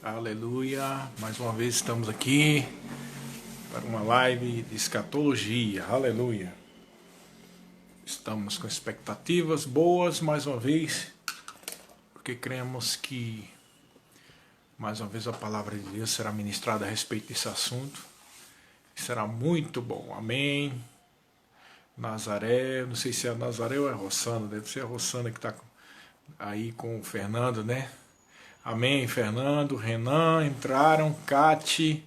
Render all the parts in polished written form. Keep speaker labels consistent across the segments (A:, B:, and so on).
A: Aleluia, mais uma vez estamos aqui para uma live de escatologia, aleluia. Estamos com expectativas boas mais uma vez, porque cremos que mais uma vez a palavra de Deus será ministrada a respeito desse assunto. Será muito bom, amém. Nazaré, não sei se é Nazaré ou é Rossana, deve ser a Rossana que está aí com o Fernando, né? Amém, Fernando, Renan, entraram, Cati,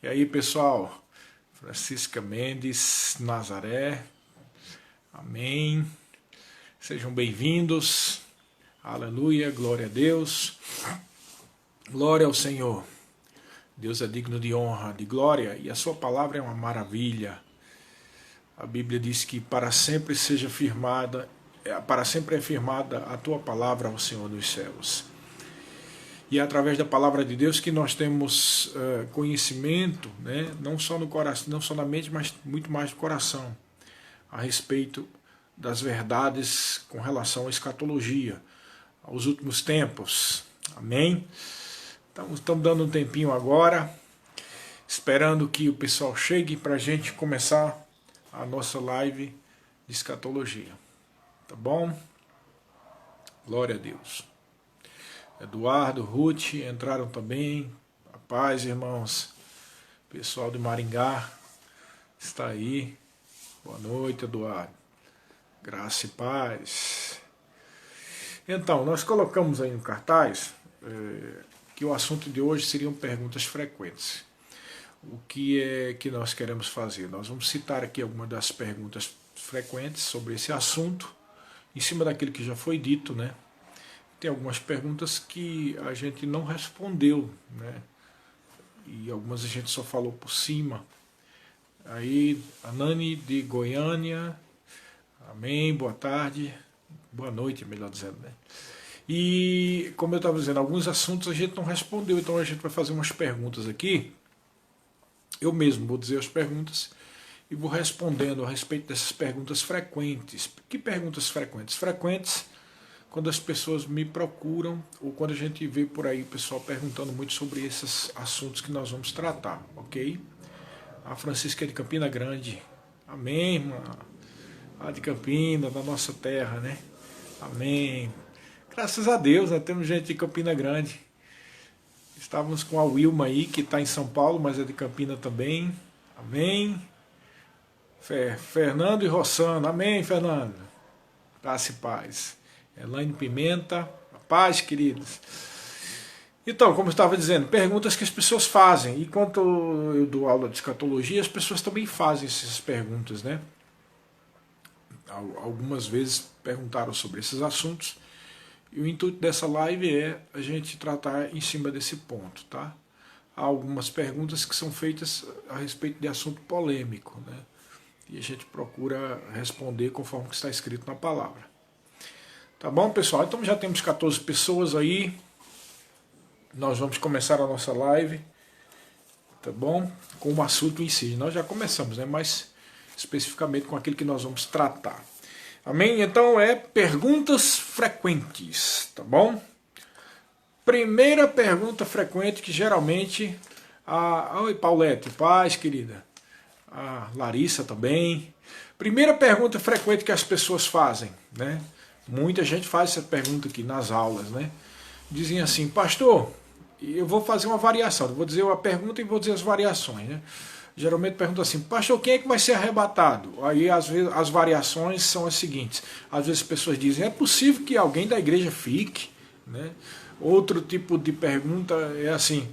A: e aí pessoal, Francisca Mendes, Nazaré, amém, sejam bem-vindos, aleluia, glória a Deus, glória ao Senhor, Deus é digno de honra, de glória, e a sua palavra é uma maravilha. A Bíblia diz que para sempre seja firmada, para sempre é firmada a tua palavra ao Senhor dos céus. E é através da palavra de Deus que nós temos conhecimento, né? Não só no coração, não só na mente, mas muito mais no coração, a respeito das verdades com relação à escatologia, aos últimos tempos. Amém? Então, estamos dando um tempinho agora, esperando que o pessoal chegue para a gente começar a nossa live de escatologia. Tá bom? Glória a Deus. Eduardo, Ruth entraram também. A paz, irmãos. Pessoal de Maringá está aí. Boa noite, Eduardo. Graça e paz. Então, nós colocamos aí no cartaz que o assunto de hoje seriam perguntas frequentes. O que é que nós queremos fazer? Nós vamos citar aqui algumas das perguntas frequentes sobre esse assunto, em cima daquilo que já foi dito, né? Tem algumas perguntas que a gente não respondeu, né? E algumas a gente só falou por cima. Aí, a Nani de Goiânia, amém, boa tarde, boa noite, melhor dizendo, né? E, como eu estava dizendo, alguns assuntos a gente não respondeu, então a gente vai fazer umas perguntas aqui. Eu mesmo vou dizer as perguntas e vou respondendo a respeito dessas perguntas frequentes. Que perguntas frequentes? Frequentes quando as pessoas me procuram ou quando a gente vê por aí o pessoal perguntando muito sobre esses assuntos que nós vamos tratar, ok? A Francisca é de Campina Grande, amém, irmã? A de Campina, da nossa terra, né? Amém. Graças a Deus, né? Temos gente de Campina Grande. Estávamos com a Wilma aí, que está em São Paulo, mas é de Campina também, amém? Fernando e Rossana, amém, Fernando? Graça e paz. Elaine Pimenta, a paz, queridos. Então, como eu estava dizendo, perguntas que as pessoas fazem. E quando eu dou aula de escatologia, as pessoas também fazem essas perguntas, né? Algumas vezes perguntaram sobre esses assuntos. E o intuito dessa live é a gente tratar em cima desse ponto, tá? Há algumas perguntas que são feitas a respeito de assunto polêmico, né? E a gente procura responder conforme está escrito na palavra. Tá bom, pessoal? Então já temos 14 pessoas aí. Nós vamos começar a nossa live, tá bom? Com o assunto em si. Nós já começamos, né? Mas especificamente com aquilo que nós vamos tratar. Amém? Então perguntas frequentes, tá bom? Primeira pergunta frequente que geralmente... Oi, Paulette, paz, querida. A Larissa também. Primeira pergunta frequente que as pessoas fazem, né? Muita gente faz essa pergunta aqui nas aulas, né? Dizem assim, pastor, eu vou fazer uma variação, eu vou dizer a pergunta e vou dizer as variações, né? Geralmente pergunta assim, pastor, quem é que vai ser arrebatado? Aí às vezes as variações são as seguintes, às vezes as pessoas dizem, é possível que alguém da igreja fique, né? Outro tipo de pergunta é assim,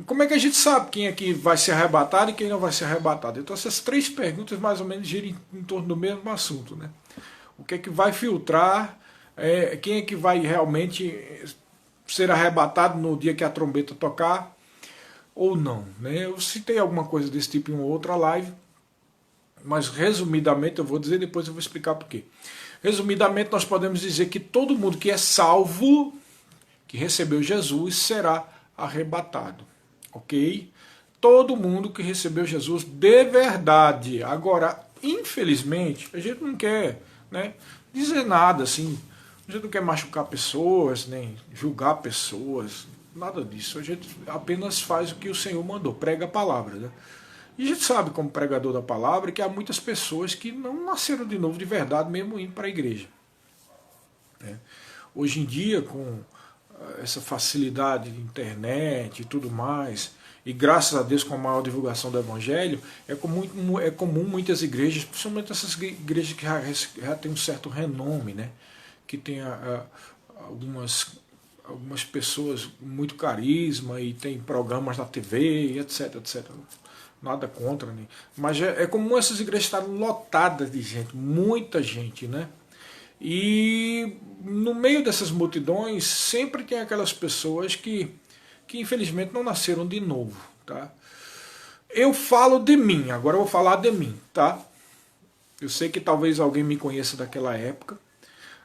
A: como é que a gente sabe quem é que vai ser arrebatado e quem não vai ser arrebatado? Então essas três perguntas mais ou menos giram em torno do mesmo assunto, né? O que é que vai filtrar, quem é que vai realmente ser arrebatado no dia que a trombeta tocar, ou não, né? Eu citei alguma coisa desse tipo em uma outra live, mas resumidamente eu vou dizer, depois eu vou explicar por quê. Resumidamente nós podemos dizer que todo mundo que é salvo, que recebeu Jesus, será arrebatado, ok? Todo mundo que recebeu Jesus de verdade. Agora, infelizmente, a gente não quer, né, dizer nada assim, a gente não quer machucar pessoas, nem julgar pessoas, Nada disso. A gente apenas faz o que o Senhor mandou, prega a palavra, né? E a gente sabe, como pregador da palavra, que há muitas pessoas que não nasceram de novo de verdade, mesmo indo para a igreja, né? Hoje em dia, com essa facilidade de internet e tudo mais, e graças a Deus com a maior divulgação do Evangelho, é comum muitas igrejas, principalmente essas igrejas que já têm um certo renome, né? Que tem algumas pessoas com muito carisma e tem programas na TV, e etc, etc. Nada contra, né? Mas é comum essas igrejas estarem lotadas de gente, muita gente, né? E no meio dessas multidões sempre tem aquelas pessoas que infelizmente não nasceram de novo, tá? Eu falo de mim, agora eu vou falar de mim, tá? Eu sei que talvez alguém me conheça daquela época,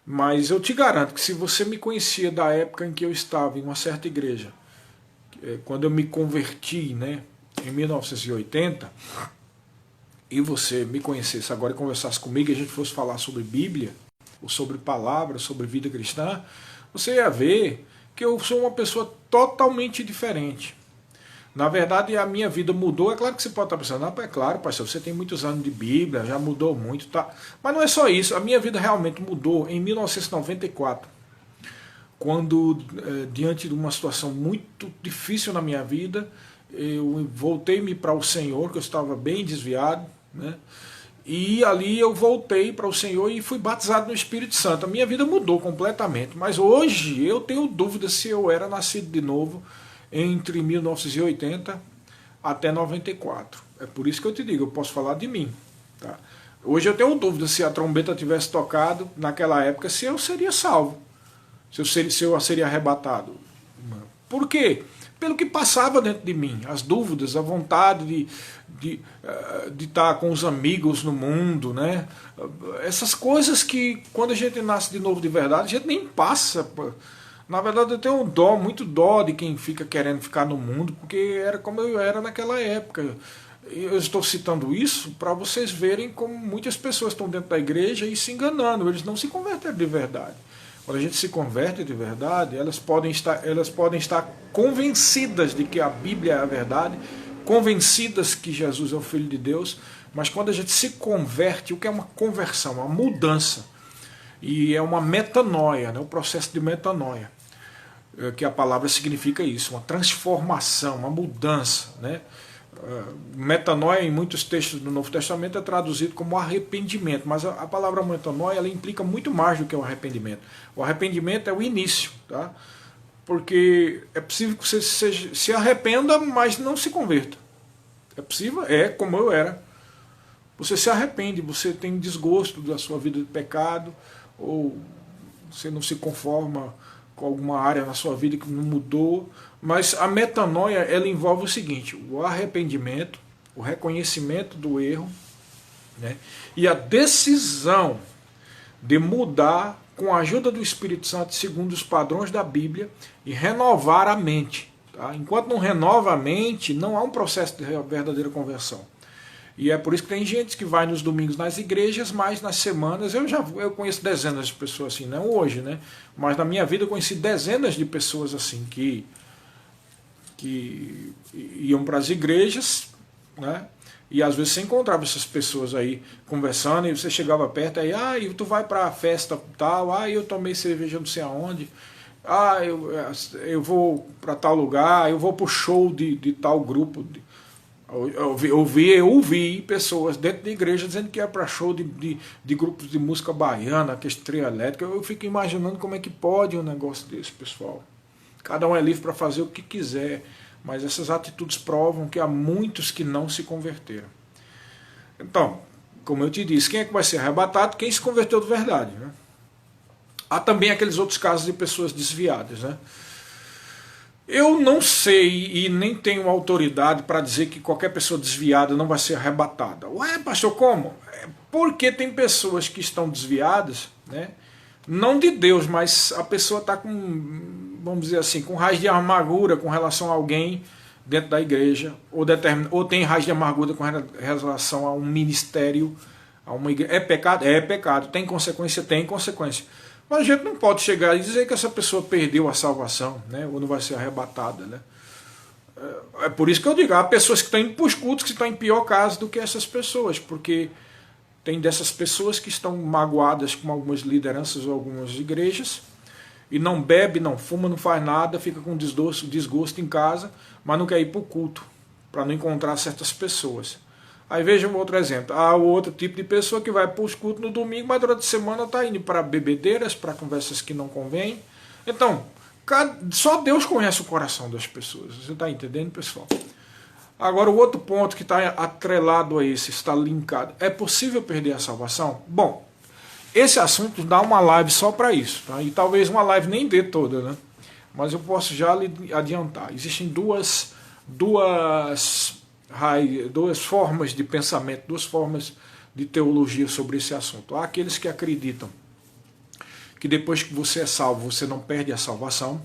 A: mas eu te garanto que se você me conhecia da época em que eu estava em uma certa igreja, quando eu me converti, né, em 1980, e você me conhecesse agora e conversasse comigo e a gente fosse falar sobre Bíblia, ou sobre palavras, sobre vida cristã, você ia ver que eu sou uma pessoa totalmente diferente. Na verdade, a minha vida mudou. É claro que você pode estar pensando, é claro, pastor, você tem muitos anos de Bíblia, já mudou muito, tá? Mas não é só isso. A minha vida realmente mudou em 1994, quando, diante de uma situação muito difícil na minha vida, eu voltei-me para o Senhor, que eu estava bem desviado, né? E ali eu voltei para o Senhor e fui batizado no Espírito Santo. A minha vida mudou completamente. Mas hoje eu tenho dúvida se eu era nascido de novo entre 1980 até 94. É por isso que eu te digo, eu posso falar de mim. Tá? Hoje eu tenho dúvida se a trombeta tivesse tocado naquela época, se eu seria salvo. Se eu seria arrebatado. Por quê? Pelo que passava dentro de mim, as dúvidas, a vontade de estar com os amigos no mundo, né? Essas coisas que quando a gente nasce de novo de verdade, a gente nem passa. Na verdade eu tenho muito dó de quem fica querendo ficar no mundo, porque era como eu era naquela época. Eu estou citando isso para vocês verem como muitas pessoas estão dentro da igreja e se enganando, eles não se converteram de verdade. Quando a gente se converte de verdade, elas podem estar convencidas de que a Bíblia é a verdade, convencidas que Jesus é o Filho de Deus, mas quando a gente se converte, o que é uma conversão? Uma mudança. E é uma metanoia, né? O processo de metanoia, que a palavra significa isso, uma transformação, uma mudança, né? Metanoia em muitos textos do Novo Testamento é traduzido como arrependimento, mas a palavra metanoia ela implica muito mais do que o arrependimento. O arrependimento é o início, tá? Porque é possível que você se arrependa, mas não se converta. É possível? É como eu era. Você se arrepende, você tem desgosto da sua vida de pecado, ou você não se conforma com alguma área na sua vida que não mudou, mas a metanoia ela envolve o seguinte: o arrependimento, o reconhecimento do erro, né, e a decisão de mudar com a ajuda do Espírito Santo segundo os padrões da Bíblia e renovar a mente. Tá? Enquanto não renova a mente, não há um processo de verdadeira conversão. E é por isso que tem gente que vai nos domingos nas igrejas, mas nas semanas eu conheço dezenas de pessoas assim, não hoje, né? Mas na minha vida eu conheci dezenas de pessoas assim que iam para as igrejas, né? E às vezes você encontrava essas pessoas aí conversando e você chegava perto aí, e tu vai para a festa tal, eu tomei cerveja não sei aonde, eu vou para tal lugar, eu vou para o show de tal grupo. Eu ouvi pessoas dentro da igreja dizendo que ia para show de grupos de música baiana, que é trio elétrica. Eu fico imaginando como é que pode um negócio desse, pessoal. Cada um é livre para fazer o que quiser, mas essas atitudes provam que há muitos que não se converteram. Então, como eu te disse, quem é que vai ser arrebatado? Quem se converteu de verdade, né? Há também aqueles outros casos de pessoas desviadas, né? Eu não sei e nem tenho autoridade para dizer que qualquer pessoa desviada não vai ser arrebatada. Ué, pastor, como? Porque tem pessoas que estão desviadas, né? Não de Deus, mas a pessoa está com, vamos dizer assim, com raiz de amargura com relação a alguém dentro da igreja, ou tem raiz de amargura com relação a um ministério, a uma igreja. É pecado? É pecado. Tem consequência? Tem consequência. Mas a gente não pode chegar e dizer que essa pessoa perdeu a salvação, né? Ou não vai ser arrebatada, né? É por isso que eu digo, há pessoas que estão indo para os cultos que estão em pior caso do que essas pessoas, porque tem dessas pessoas que estão magoadas com algumas lideranças ou algumas igrejas, e não bebe, não fuma, não faz nada, fica com desgosto em casa, mas não quer ir para o culto, para não encontrar certas pessoas. Aí veja um outro exemplo, há o outro tipo de pessoa que vai para os cultos no domingo, mas durante a semana está indo para bebedeiras, para conversas que não convêm. Então, só Deus conhece o coração das pessoas, você está entendendo, pessoal? Agora, o outro ponto que está atrelado a esse, está linkado, é possível perder a salvação? Bom, esse assunto dá uma live só para isso, tá? E talvez uma live nem dê toda, né? Mas eu posso já lhe adiantar. Existem duas formas de pensamento, duas formas de teologia sobre esse assunto. Há aqueles que acreditam que depois que você é salvo, você não perde a salvação,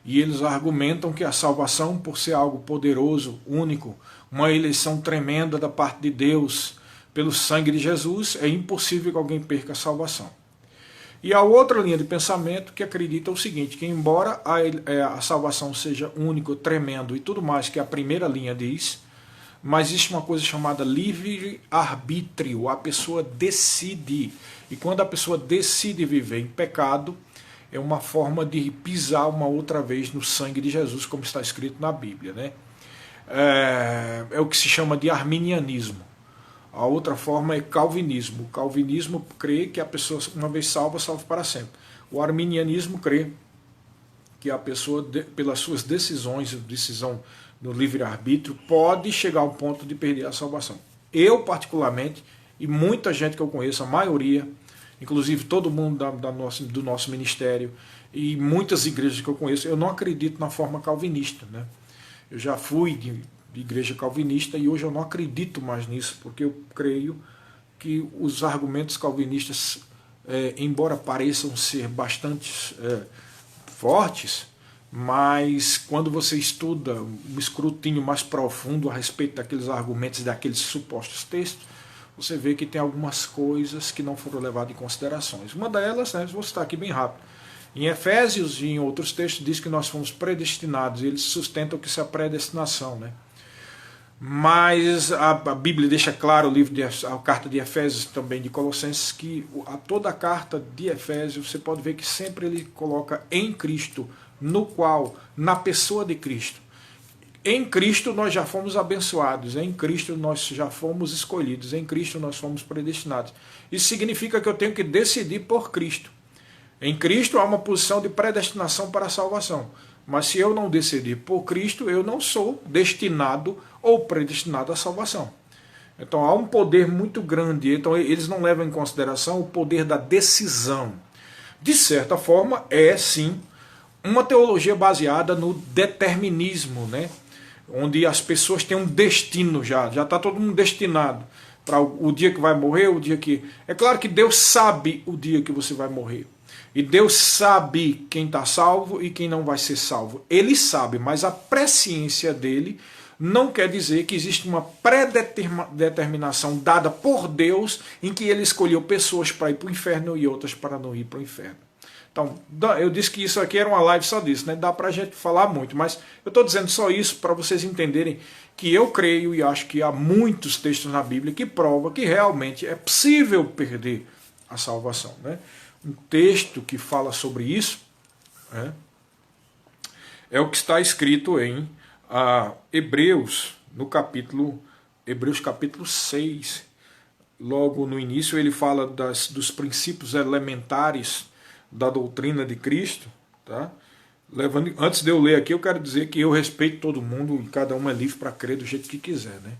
A: e eles argumentam que a salvação, por ser algo poderoso, único, uma eleição tremenda da parte de Deus pelo sangue de Jesus, é impossível que alguém perca a salvação. E há outra linha de pensamento que acredita o seguinte, que embora a salvação seja único, tremendo e tudo mais que a primeira linha diz, mas existe uma coisa chamada livre-arbítrio, a pessoa decide. E quando a pessoa decide viver em pecado, é uma forma de pisar uma outra vez no sangue de Jesus, como está escrito na Bíblia, né? É o que se chama de arminianismo. A outra forma é calvinismo. O calvinismo crê que a pessoa, uma vez salva, salva para sempre. O arminianismo crê que a pessoa, pelas suas decisão no livre-arbítrio, pode chegar ao ponto de perder a salvação. Eu, particularmente, e muita gente que eu conheço, a maioria, inclusive todo mundo do nosso ministério e muitas igrejas que eu conheço, eu não acredito na forma calvinista, né? Eu já fui de igreja calvinista e hoje eu não acredito mais nisso, porque eu creio que os argumentos calvinistas, embora pareçam ser bastante fortes, mas quando você estuda um escrutínio mais profundo a respeito daqueles argumentos, daqueles supostos textos, você vê que tem algumas coisas que não foram levadas em considerações. Uma delas, né, vou citar aqui bem rápido, em Efésios e em outros textos diz que nós fomos predestinados, e eles sustentam que isso é a predestinação, né? Mas a Bíblia deixa claro, a carta de Efésios, também de Colossenses, que toda a carta de Efésios, você pode ver que sempre ele coloca em Cristo, no qual, na pessoa de Cristo. Em Cristo nós já fomos abençoados, em Cristo nós já fomos escolhidos, em Cristo nós fomos predestinados. Isso significa que eu tenho que decidir por Cristo. Em Cristo há uma posição de predestinação para a salvação. Mas se eu não decidir por Cristo, eu não sou destinado ou predestinado à salvação. Então há um poder muito grande, então eles não levam em consideração o poder da decisão. De certa forma, é sim uma teologia baseada no determinismo, né? Onde as pessoas têm um destino já está todo mundo destinado para o dia que vai morrer, o dia que... É claro que Deus sabe o dia que você vai morrer. E Deus sabe quem está salvo e quem não vai ser salvo. Ele sabe, mas a presciência dele não quer dizer que existe uma predeterminação dada por Deus em que ele escolheu pessoas para ir para o inferno e outras para não ir para o inferno. Então, eu disse que isso aqui era uma live só disso, né? Dá para a gente falar muito, mas eu estou dizendo só isso para vocês entenderem que eu creio e acho que há muitos textos na Bíblia que provam que realmente é possível perder a salvação, né? Um texto que fala sobre isso é o que está escrito em Hebreus capítulo 6. Logo no início ele fala dos princípios elementares da doutrina de Cristo. Tá? Antes de eu ler aqui, eu quero dizer que eu respeito todo mundo e cada um é livre para crer do jeito que quiser, né?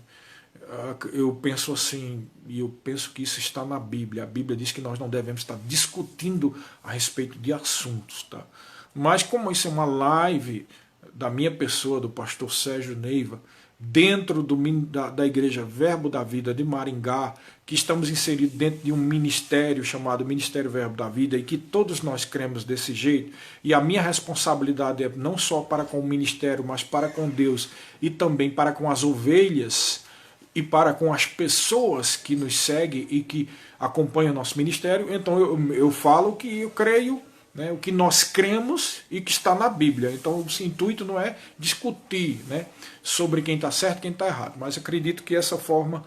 A: Eu penso assim, e eu penso que isso está na Bíblia. A Bíblia diz que nós não devemos estar discutindo a respeito de assuntos. Tá? Mas como isso é uma live da minha pessoa, do pastor Sérgio Neiva, dentro da Igreja Verbo da Vida de Maringá, que estamos inseridos dentro de um ministério chamado Ministério Verbo da Vida, e que todos nós cremos desse jeito, e a minha responsabilidade é não só para com o ministério, mas para com Deus, e também para com as ovelhas, e para com as pessoas que nos seguem e que acompanham o nosso ministério. Então eu falo o que eu creio, né, o que nós cremos e que está na Bíblia. Então o intuito não é discutir, né, sobre quem está certo e quem está errado, mas acredito que essa forma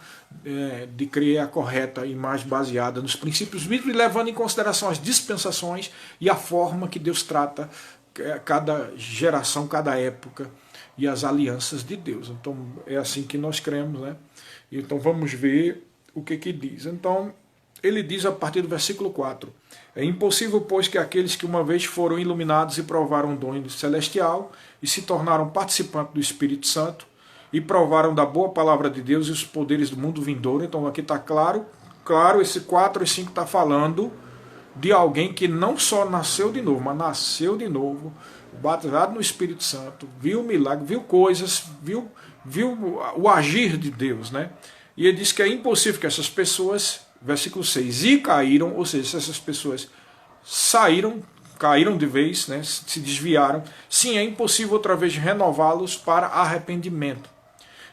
A: de crer é a correta e mais baseada nos princípios bíblicos, levando em consideração as dispensações e a forma que Deus trata cada geração, cada época e as alianças de Deus. Então é assim que nós cremos, né? Então vamos ver o que diz. Então ele diz a partir do versículo 4: é impossível, pois, que aqueles que uma vez foram iluminados e provaram o dom celestial e se tornaram participantes do Espírito Santo e provaram da boa palavra de Deus e os poderes do mundo vindouro. Então aqui está claro, esse 4 e 5 está falando de alguém que não só nasceu de novo, mas nasceu de novo, batizado no Espírito Santo, viu milagre, viu coisas, viu o agir de Deus, né? E ele diz que é impossível que essas pessoas, versículo 6, e caíram, ou seja, se essas pessoas caíram de vez, né, se desviaram, sim, é impossível outra vez renová-los para arrependimento,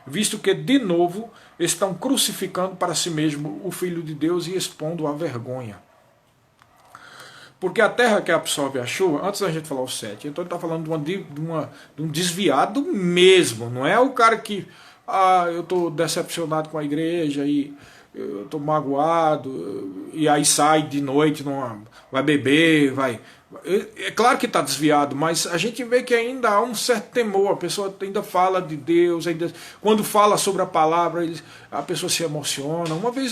A: visto que de novo estão crucificando para si mesmo o Filho de Deus e expondo a vergonha. Porque a terra que absorve a chuva, antes da gente falar o 7, então ele está falando de um desviado mesmo, não é o cara que, eu estou decepcionado com a igreja e eu estou magoado, e aí sai de noite, vai beber, vai... É claro que está desviado, mas a gente vê que ainda há um certo temor, a pessoa ainda fala de Deus, ainda, quando fala sobre a palavra, a pessoa se emociona. Uma vez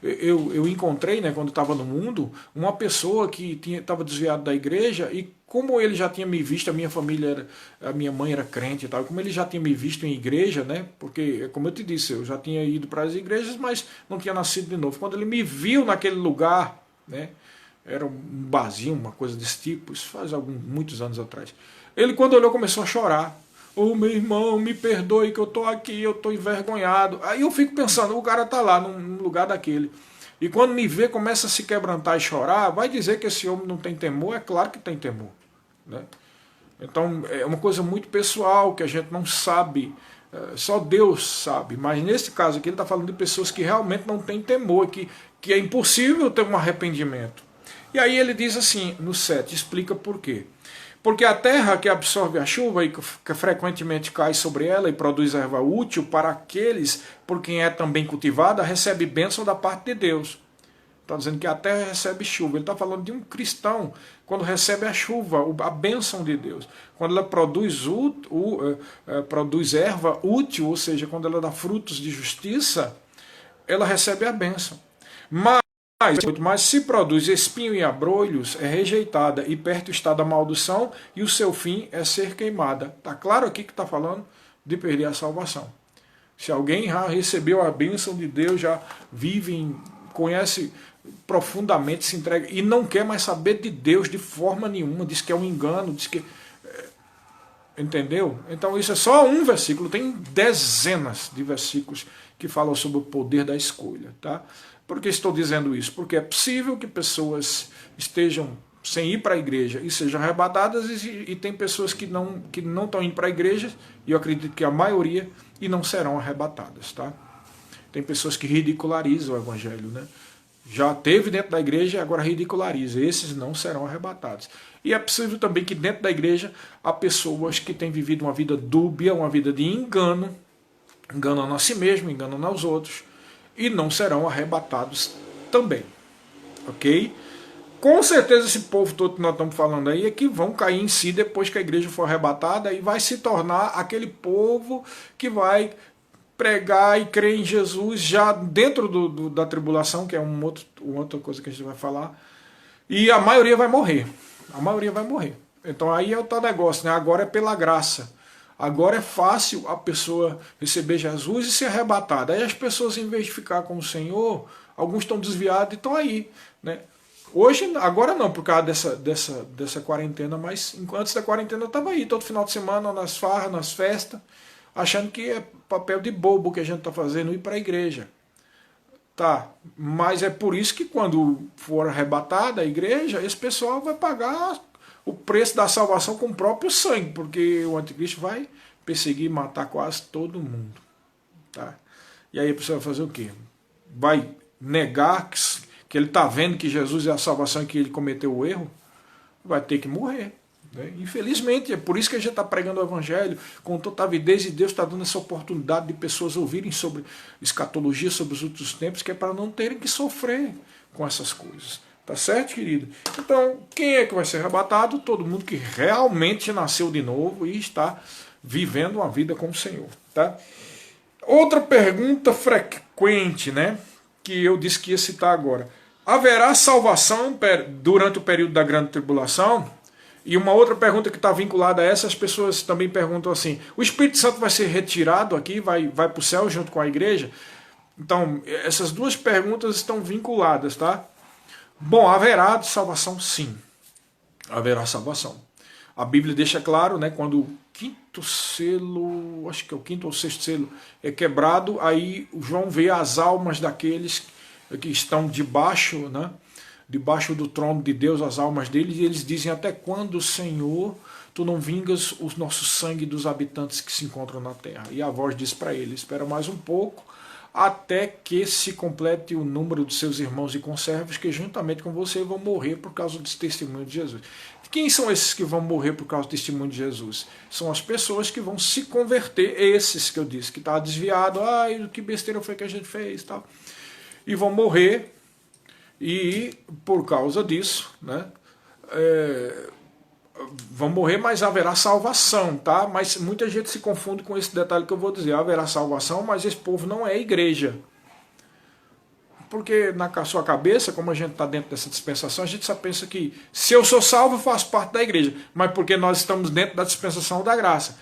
A: eu encontrei, né, quando estava no mundo, uma pessoa que estava desviada da igreja, e como ele já tinha me visto, a minha mãe era crente e tal, como ele já tinha me visto em igreja, né, porque, como eu te disse, eu já tinha ido para as igrejas, mas não tinha nascido de novo. Quando ele me viu naquele lugar, né, era um barzinho, uma coisa desse tipo, isso faz muitos anos atrás. Ele, quando olhou, começou a chorar. Meu irmão, me perdoe que eu estou aqui, eu estou envergonhado. Aí eu fico pensando, o cara está lá num lugar daquele. E quando me vê, começa a se quebrantar e chorar, vai dizer que esse homem não tem temor? É claro que tem temor, né? Então é uma coisa muito pessoal, que a gente não sabe, só Deus sabe. Mas nesse caso aqui ele está falando de pessoas que realmente não têm temor, que é impossível ter um arrependimento. E aí ele diz assim, no 7, explica por quê. Porque a terra que absorve a chuva e que frequentemente cai sobre ela e produz erva útil para aqueles por quem é também cultivada, recebe bênção da parte de Deus. Está dizendo que a terra recebe chuva. Ele está falando de um cristão, quando recebe a chuva, a bênção de Deus. Quando ela produz erva útil, ou seja, quando ela dá frutos de justiça, ela recebe a bênção. Mas se produz espinho e abrolhos, é rejeitada, e perto está da maldição, e o seu fim é ser queimada. Está claro aqui que está falando de perder a salvação. Se alguém já recebeu a bênção de Deus, já vive, conhece profundamente, se entrega, e não quer mais saber de Deus de forma nenhuma, diz que é um engano, diz que... Entendeu? Então isso é só um versículo, tem dezenas de versículos que falam sobre o poder da escolha, tá? Por que estou dizendo isso? Porque é possível que pessoas estejam sem ir para a igreja e sejam arrebatadas, e tem pessoas que não estão indo para a igreja, e eu acredito que a maioria, e não serão arrebatadas, tá? Tem pessoas que ridicularizam o evangelho, né? Já teve dentro da igreja e agora ridiculariza. Esses não serão arrebatados. E é possível também que dentro da igreja há pessoas que têm vivido uma vida dúbia, uma vida de engano, enganando a si mesmo, enganando aos outros, e não serão arrebatados também. Ok? Com certeza esse povo todo que nós estamos falando aí é que vão cair em si depois que a igreja for arrebatada, e vai se tornar aquele povo que vai pregar e crer em Jesus já dentro da tribulação, que é uma outra coisa que a gente vai falar, e a maioria vai morrer. A maioria vai morrer. Então aí é o tal negócio, né? Agora é pela graça. Agora é fácil a pessoa receber Jesus e ser arrebatada. Aí as pessoas, em vez de ficar com o Senhor, alguns estão desviados e estão aí, né? Hoje, agora não, por causa dessa quarentena, mas antes da quarentena eu estava aí, todo final de semana, nas farras, nas festas, achando que é papel de bobo que a gente está fazendo, ir para a igreja. Tá, mas é por isso que quando for arrebatada a igreja, esse pessoal vai pagar o preço da salvação com o próprio sangue, porque o anticristo vai perseguir e matar quase todo mundo. Tá? E aí a pessoa vai fazer o quê? Vai negar que ele está vendo que Jesus é a salvação e que ele cometeu o erro? Vai ter que morrer. Né? Infelizmente, é por isso que a gente está pregando o Evangelho com toda avidez, e Deus está dando essa oportunidade de pessoas ouvirem sobre escatologia, sobre os últimos tempos, que é para não terem que sofrer com essas coisas. Tá certo, querido? Então, quem é que vai ser arrebatado? Todo mundo que realmente nasceu de novo e está vivendo uma vida com o Senhor. Tá? Outra pergunta frequente, né, que eu disse que ia citar agora. Haverá salvação durante o período da grande tribulação? E uma outra pergunta que está vinculada a essa, as pessoas também perguntam assim, o Espírito Santo vai ser retirado aqui, vai para o céu junto com a igreja? Então, essas duas perguntas estão vinculadas, tá? Bom, haverá salvação, sim. Haverá salvação. A Bíblia deixa claro, né, quando o quinto selo, acho que é o quinto ou sexto selo, é quebrado, aí o João vê as almas daqueles que estão debaixo, né, debaixo do trono de Deus, as almas deles, e eles dizem, até quando, Senhor, tu não vingas o nosso sangue dos habitantes que se encontram na terra? E a voz diz para ele, espera mais um pouco, até que se complete o número de seus irmãos e conservos que juntamente com você vão morrer por causa do testemunho de Jesus. Quem são esses que vão morrer por causa do testemunho de Jesus? São as pessoas que vão se converter, esses que eu disse, que está desviado, ai, que besteira foi que a gente fez, tal. E vão morrer, e por causa disso, né, vão morrer, mas haverá salvação, tá? Mas muita gente se confunde com esse detalhe que eu vou dizer. Haverá salvação, mas esse povo não é igreja. Porque na sua cabeça, como a gente está dentro dessa dispensação, a gente só pensa que se eu sou salvo, eu faço parte da igreja. Mas porque nós estamos dentro da dispensação da graça.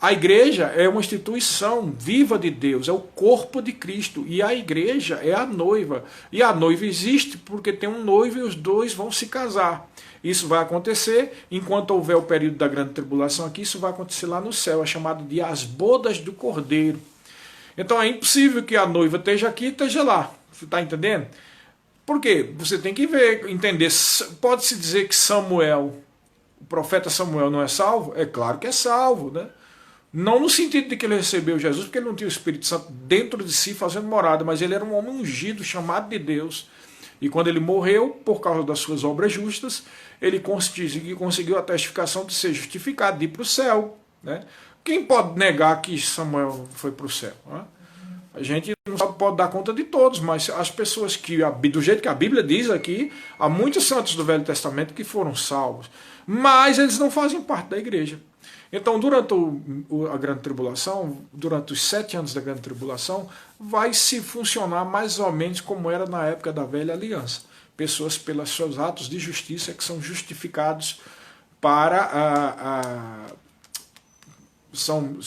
A: A igreja é uma instituição viva de Deus, é o corpo de Cristo. E a igreja é a noiva. E a noiva existe porque tem um noivo e os dois vão se casar. Isso vai acontecer enquanto houver o período da grande tribulação aqui, isso vai acontecer lá no céu, é chamado de as bodas do Cordeiro. Então é impossível que a noiva esteja aqui e esteja lá. Você está entendendo? Por quê? Você tem que ver, entender. Pode-se dizer que Samuel, o profeta Samuel não é salvo? É claro que é salvo, né? Não no sentido de que ele recebeu Jesus, porque ele não tinha o Espírito Santo dentro de si fazendo morada, mas ele era um homem ungido, chamado de Deus. E quando ele morreu, por causa das suas obras justas, ele conseguiu a testificação de ser justificado, de ir para o céu. Né? Quem pode negar que Samuel foi para o céu? Né? A gente não pode dar conta de todos, mas as pessoas que, do jeito que a Bíblia diz aqui, há muitos santos do Velho Testamento que foram salvos, mas eles não fazem parte da igreja. Então, durante a grande tribulação, durante os 7 anos da grande tribulação, vai se funcionar mais ou menos como era na época da velha aliança. Pessoas, pelos seus atos de justiça, que são justificados para são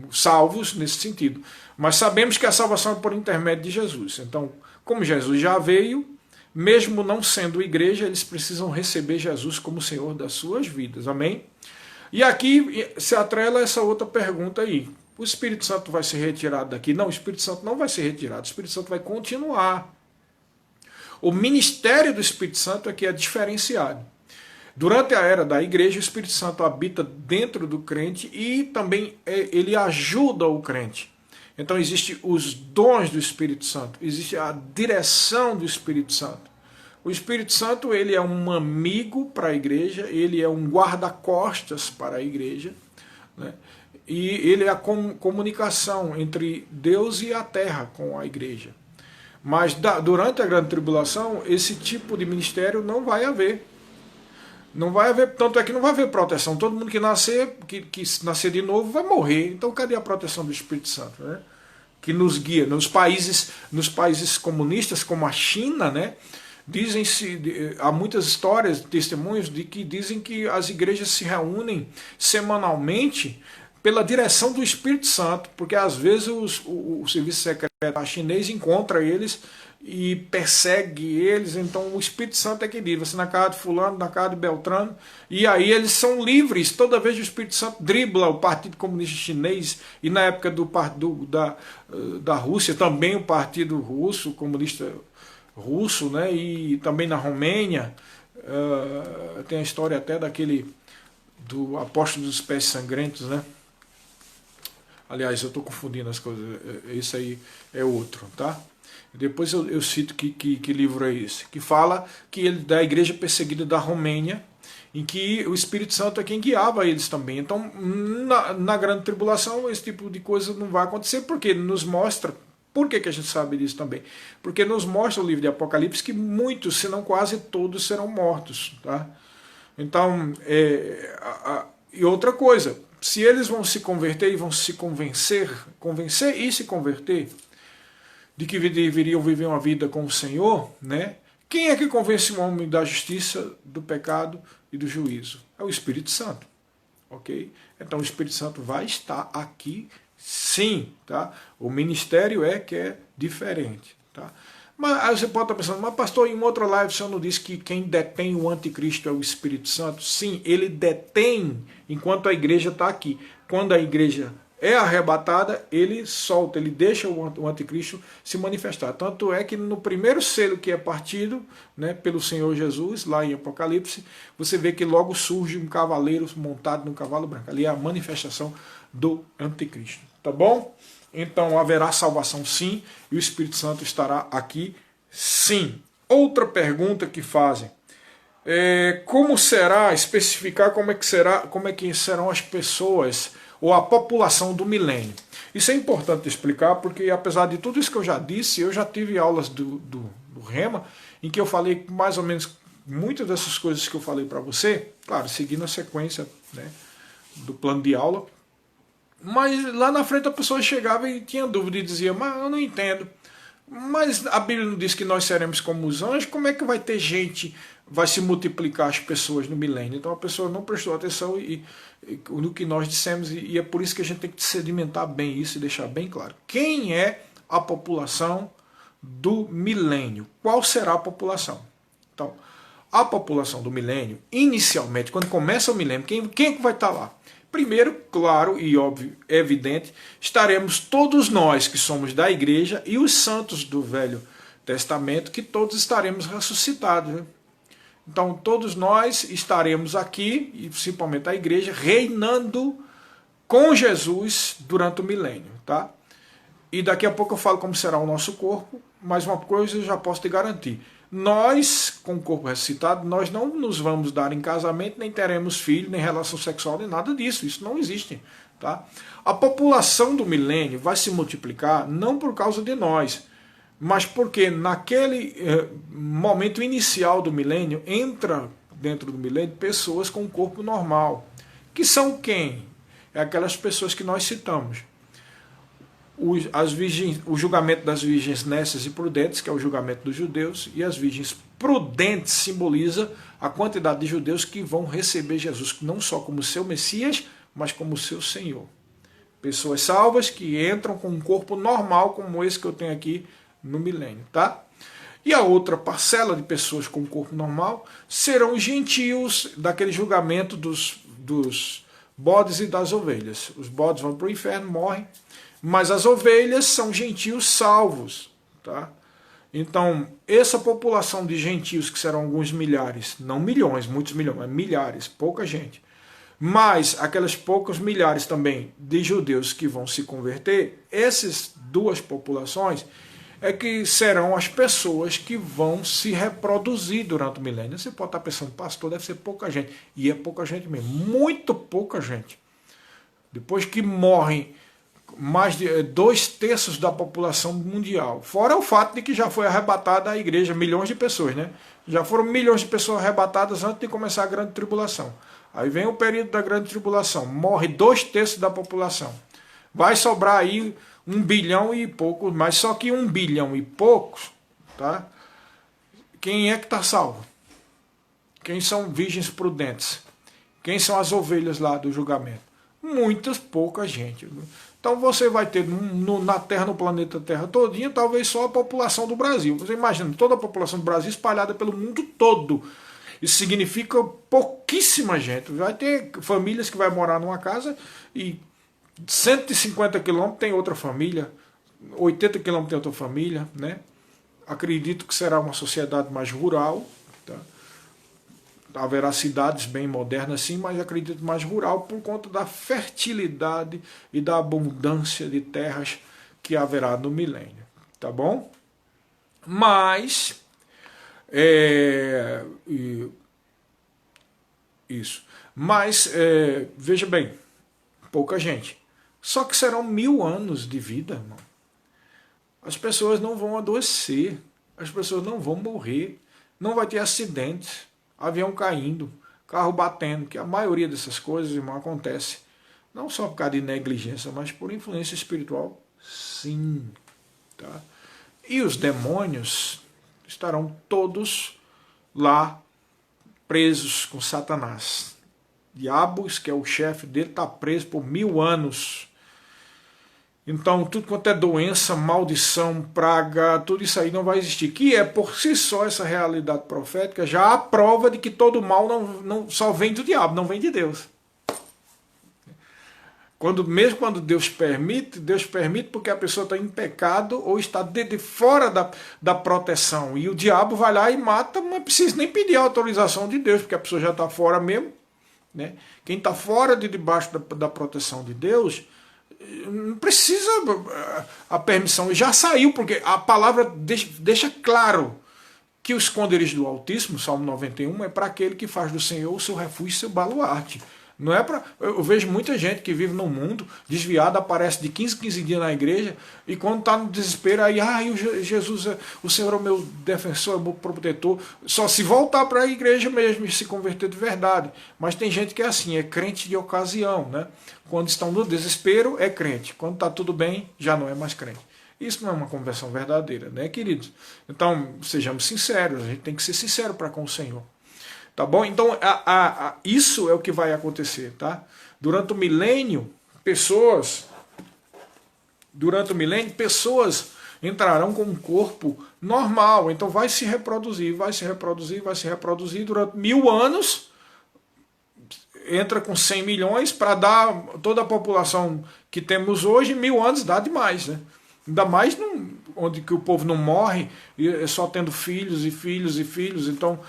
A: salvos nesse sentido. Mas sabemos que a salvação é por intermédio de Jesus. Então, como Jesus já veio, mesmo não sendo igreja, eles precisam receber Jesus como Senhor das suas vidas. Amém? E aqui se atrela essa outra pergunta aí. O Espírito Santo vai ser retirado daqui? Não, o Espírito Santo não vai ser retirado. O Espírito Santo vai continuar. O ministério do Espírito Santo é que é diferenciado. Durante a era da igreja, o Espírito Santo habita dentro do crente e também ele ajuda o crente. Então existem os dons do Espírito Santo, existe a direção do Espírito Santo. O Espírito Santo ele é um amigo para a igreja, ele é um guarda-costas para a igreja, né? E ele é a comunicação entre Deus e a terra com a igreja. Mas durante a grande tribulação, esse tipo de ministério não vai haver. Não vai haver, tanto é que não vai haver proteção. Todo mundo que nascer nascer de novo vai morrer. Então cadê a proteção do Espírito Santo, né? Que nos guia. Nos países comunistas, como a China, né? Há muitas histórias, testemunhos de que dizem que as igrejas se reúnem semanalmente pela direção do Espírito Santo, porque às vezes o serviço secreto chinês encontra eles e persegue eles, então o Espírito Santo é que diz, você na casa de fulano, na casa de Beltrano, e aí eles são livres, toda vez que o Espírito Santo dribla o Partido Comunista Chinês, e na época da Rússia também o Partido Russo, Comunista Russo, né, e também na Romênia, tem a história até do apóstolo dos pés sangrentos, né, Aliás, eu estou confundindo as coisas, esse aí é outro, tá? Depois eu cito que livro é esse, que fala que ele, da igreja perseguida da Romênia, em que o Espírito Santo é quem guiava eles também. Então, na grande tribulação, esse tipo de coisa não vai acontecer, porque nos mostra. Por que a gente sabe disso também? Porque nos mostra o livro de Apocalipse que muitos, se não quase todos, serão mortos. Tá? Então, e outra coisa, se eles vão se converter e vão se convencer e se converter de que deveriam viver uma vida com o Senhor, né? Quem é que convence o homem da justiça, do pecado e do juízo? É o Espírito Santo, ok? Então o Espírito Santo vai estar aqui, sim, tá? O ministério que é diferente, tá? Mas aí você pode estar pensando, mas pastor, em uma outra live o senhor não disse que quem detém o anticristo é o Espírito Santo? Sim, ele detém enquanto a igreja está aqui. Quando a igreja é arrebatada, ele solta, ele deixa o anticristo se manifestar. Tanto é que no primeiro selo que é partido, né, pelo Senhor Jesus, lá em Apocalipse, você vê que logo surge um cavaleiro montado num cavalo branco. Ali é a manifestação do anticristo. Tá bom? Então haverá salvação sim, e o Espírito Santo estará aqui sim. Outra pergunta que fazem. Como será, especificar como é que serão as pessoas ou a população do milênio. Isso é importante explicar, porque apesar de tudo isso que eu já disse, eu já tive aulas do Rema, em que eu falei mais ou menos muitas dessas coisas que eu falei para você, claro, seguindo a sequência, né, do plano de aula, mas lá na frente a pessoa chegava e tinha dúvida e dizia, mas eu não entendo. Mas a Bíblia não diz que nós seremos como os anjos, como é que vai ter gente, vai se multiplicar as pessoas no milênio? Então a pessoa não prestou atenção no que nós dissemos, e é por isso que a gente tem que sedimentar bem isso e deixar bem claro. Quem é a população do milênio? Qual será a população? Então, a população do milênio, inicialmente, quando começa o milênio, quem vai estar lá? Primeiro, claro e óbvio, evidente, estaremos todos nós que somos da igreja e os santos do Velho Testamento, que todos estaremos ressuscitados. Né? Então todos nós estaremos aqui, e principalmente a igreja, reinando com Jesus durante o milênio. Tá? E daqui a pouco eu falo como será o nosso corpo, mas uma coisa eu já posso te garantir. Nós, com o corpo ressuscitado, nós não nos vamos dar em casamento, nem teremos filho, nem relação sexual, nem nada disso. Isso não existe. Tá? A população do milênio vai se multiplicar não por causa de nós, mas porque naquele momento inicial do milênio, entra dentro do milênio pessoas com um corpo normal. Que são quem? É aquelas pessoas que nós citamos. O julgamento das virgens nécias e prudentes, que é o julgamento dos judeus, e as virgens prudentes simboliza a quantidade de judeus que vão receber Jesus não só como seu Messias, mas como seu Senhor. Pessoas salvas que entram com um corpo normal como esse que eu tenho aqui no milênio, tá? E a outra parcela de pessoas com corpo normal serão os gentios daquele julgamento dos bodes e das ovelhas. Os bodes vão para o inferno, morrem, mas as ovelhas são gentios salvos. Tá? Então, essa população de gentios, que serão alguns milhares, não milhões, muitos milhões, mas milhares, pouca gente, mas aquelas poucos milhares também de judeus que vão se converter, essas duas populações é que serão as pessoas que vão se reproduzir durante o milênio. Você pode estar pensando, pastor, deve ser pouca gente. E é pouca gente mesmo, muito pouca gente. Depois que morrem mais de 2/3 da população mundial. Fora o fato de que já foi arrebatada a igreja, milhões de pessoas, né? Já foram milhões de pessoas arrebatadas antes de começar a grande tribulação. Aí vem o período da grande tribulação, morre 2/3 da população. Vai sobrar aí 1 bilhão e poucos, mas só que 1 bilhão e poucos, tá? Quem é que está salvo? Quem são virgens prudentes? Quem são as ovelhas lá do julgamento? Muitas, pouca gente. Então você vai ter na Terra, no planeta Terra todinha, talvez só a população do Brasil. Você imagina, toda a população do Brasil espalhada pelo mundo todo. Isso significa pouquíssima gente. Vai ter famílias que vai morar numa casa e 150 quilômetros tem outra família, 80 quilômetros tem outra família, né? Acredito que será uma sociedade mais rural. Tá? haverá cidades bem modernas sim, mas acredito mais rural por conta da fertilidade e da abundância de terras que haverá no milênio, tá bom? Mas, veja bem, pouca gente. Só que serão 1000 anos de vida, irmão. As pessoas não vão adoecer, as pessoas não vão morrer, não vai ter acidentes, avião caindo, carro batendo, que a maioria dessas coisas, irmão, acontece não só por causa de negligência, mas por influência espiritual, sim. Tá? E os demônios estarão todos lá presos com Satanás. Diabos, que é o chefe dele, está preso por 1000 anos. Então, tudo quanto é doença, maldição, praga, tudo isso aí não vai existir. Que é, por si só, essa realidade profética, já a prova de que todo mal não só vem do diabo, não vem de Deus. Mesmo quando Deus permite porque a pessoa está em pecado ou está de fora da proteção. E o diabo vai lá e mata, não precisa nem pedir a autorização de Deus, porque a pessoa já está fora mesmo. Né? Quem está fora debaixo da proteção de Deus, não precisa a permissão, já saiu, porque a palavra deixa claro que o esconderijo do Altíssimo, Salmo 91, é para aquele que faz do Senhor o seu refúgio e seu baluarte. Não é para. Eu vejo muita gente que vive no mundo, desviada, aparece de 15 dias na igreja, e quando está no desespero, aí, Jesus, o Senhor é o meu defensor, é o meu protetor, só se voltar para a igreja mesmo e se converter de verdade. Mas tem gente que é assim, é crente de ocasião, né? Quando estão no desespero, é crente. Quando está tudo bem, já não é mais crente. Isso não é uma conversão verdadeira, né, queridos? Então, sejamos sinceros, a gente tem que ser sincero para com o Senhor. Tá bom? Então, isso é o que vai acontecer, tá? Durante o milênio, pessoas entrarão com um corpo normal. Então, vai se reproduzir durante 1000 anos. Entra com 100 milhões para dar toda a população que temos hoje, 1000 anos dá demais, né? Ainda mais onde que o povo não morre, só tendo filhos e filhos e filhos. Então,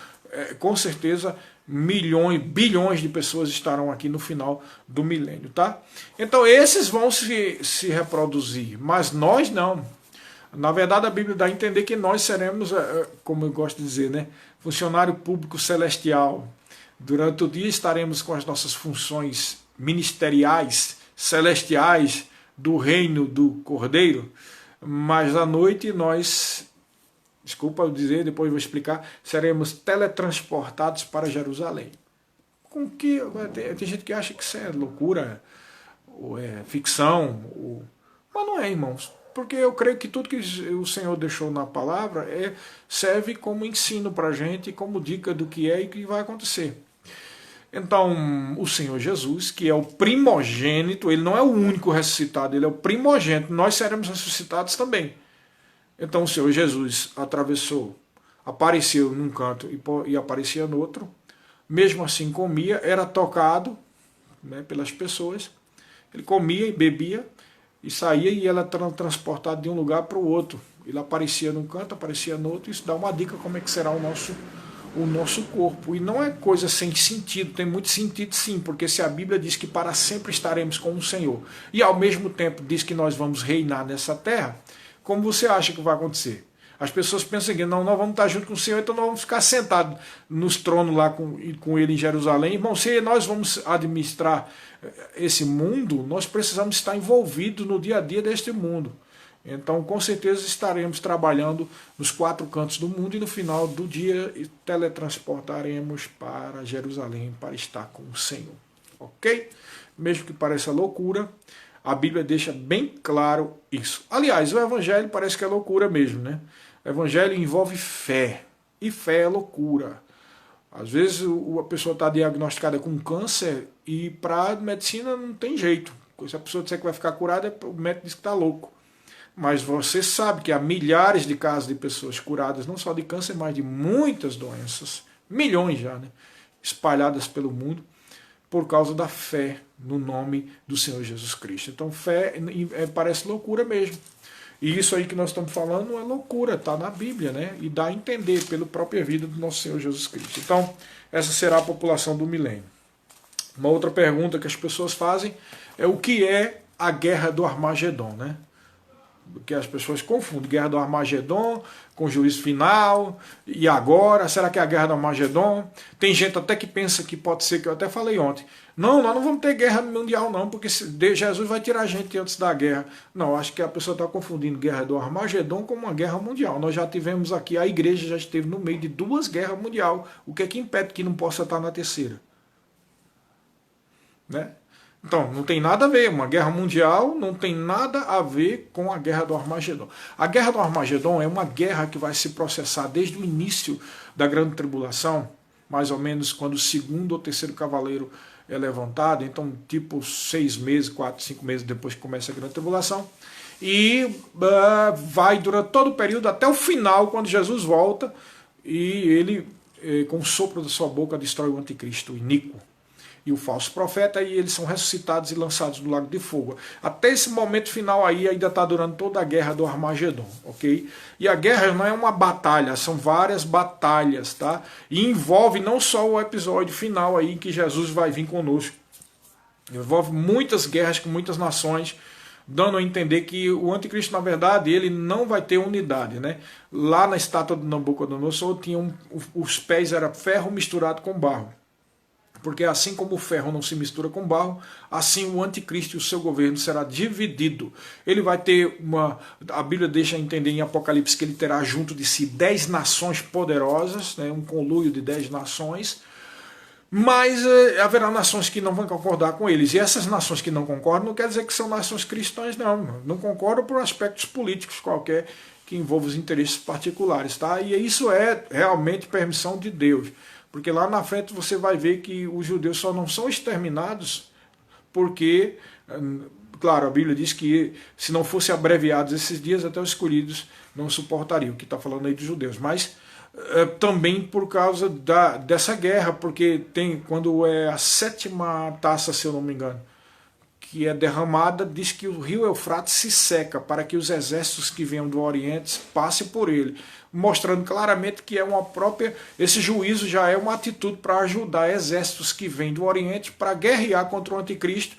A: com certeza, bilhões de pessoas estarão aqui no final do milênio, tá? Então, esses vão se reproduzir, mas nós não. Na verdade, a Bíblia dá a entender que nós seremos, como eu gosto de dizer, né, funcionário público celestial. Durante o dia estaremos com as nossas funções ministeriais, celestiais, do reino do Cordeiro, mas à noite nós, desculpa eu dizer, depois vou explicar, seremos teletransportados para Jerusalém. Com que tem gente que acha que isso é loucura, ou é ficção, mas não é, irmãos. Porque eu creio que tudo que o Senhor deixou na palavra serve como ensino para a gente, como dica do que é e que vai acontecer. Então, o Senhor Jesus, que é o primogênito, ele não é o único ressuscitado, ele é o primogênito, nós seremos ressuscitados também. Então, o Senhor Jesus apareceu num canto e aparecia no outro, mesmo assim comia, era tocado, né, pelas pessoas, ele comia e bebia, e saía e ela era transportado de um lugar para o outro. Ele aparecia num canto, aparecia no outro, isso dá uma dica como é que será o nosso corpo. E não é coisa sem sentido, tem muito sentido sim, porque se a Bíblia diz que para sempre estaremos com o Senhor, e ao mesmo tempo diz que nós vamos reinar nessa terra, como você acha que vai acontecer? As pessoas pensam que não, nós vamos estar junto com o Senhor, então nós vamos ficar sentados nos tronos lá com ele em Jerusalém. Irmão, se nós vamos administrar esse mundo, nós precisamos estar envolvidos no dia a dia deste mundo. Então, com certeza, estaremos trabalhando nos 4 cantos do mundo e no final do dia teletransportaremos para Jerusalém para estar com o Senhor. Ok? Mesmo que pareça loucura, a Bíblia deixa bem claro isso. Aliás, o Evangelho parece que é loucura mesmo, né? O Evangelho envolve fé, e fé é loucura. Às vezes a pessoa está diagnosticada com câncer e para a medicina não tem jeito. Se a pessoa disser que vai ficar curada, o médico diz que está louco. Mas você sabe que há milhares de casos de pessoas curadas, não só de câncer, mas de muitas doenças, milhões já, né, espalhadas pelo mundo, por causa da fé no nome do Senhor Jesus Cristo. Então, fé parece loucura mesmo. E isso aí que nós estamos falando não é loucura, está na Bíblia, né? E dá a entender pela própria vida do nosso Senhor Jesus Cristo. Então, essa será a população do milênio. Uma outra pergunta que as pessoas fazem é o que é a guerra do Armagedon, né? Porque as pessoas confundem guerra do Armagedon com o juízo final, e agora, será que é a guerra do Armagedon? Tem gente até que pensa que pode ser, que eu até falei ontem, não, nós não vamos ter guerra mundial não, porque Jesus vai tirar a gente antes da guerra. Não, acho que a pessoa está confundindo guerra do Armagedon com uma guerra mundial. Nós já tivemos aqui, a igreja já esteve no meio de 2 guerras mundiais. O que é que impede que não possa estar na terceira? Né? Então, não tem nada a ver, uma guerra mundial não tem nada a ver com a guerra do Armagedon. A guerra do Armagedon é uma guerra que vai se processar desde o início da grande tribulação, mais ou menos quando o segundo ou terceiro cavaleiro é levantado, então tipo 6 meses, 4, 5 meses depois que começa a grande tribulação, e vai durante todo o período até o final, quando Jesus volta, e ele, com o sopro da sua boca, destrói o anticristo, o iníquo e o falso profeta, e eles são ressuscitados e lançados no lago de fogo. Até esse momento final aí ainda está durando toda a guerra do Armagedon, ok? E a guerra não é uma batalha, são várias batalhas, tá? E envolve não só o episódio final aí que Jesus vai vir conosco, envolve muitas guerras com muitas nações, dando a entender que o anticristo, na verdade, ele não vai ter unidade, né? Lá na estátua de Nabucodonosor, os pés eram ferro misturado com barro. Porque assim como o ferro não se mistura com barro, assim o anticristo e o seu governo será dividido. Ele vai ter a Bíblia deixa entender em Apocalipse que ele terá junto de si 10 nações poderosas, né, um conluio de 10 nações, mas haverá nações que não vão concordar com eles. E essas nações que não concordam não quer dizer que são nações cristãs, não. Não concordam por aspectos políticos qualquer que envolvam os interesses particulares. Tá? E isso é realmente permissão de Deus. Porque lá na frente você vai ver que os judeus só não são exterminados porque, claro, a Bíblia diz que se não fossem abreviados esses dias, até os escolhidos não suportariam, que está falando aí dos judeus. Mas também por causa dessa guerra, porque tem, quando é a 7ª taça, se eu não me engano, que é derramada, diz que o rio Eufrates se seca para que os exércitos que venham do Oriente passem por ele, mostrando claramente que é uma própria, esse juízo já é uma atitude para ajudar exércitos que vêm do Oriente para guerrear contra o anticristo,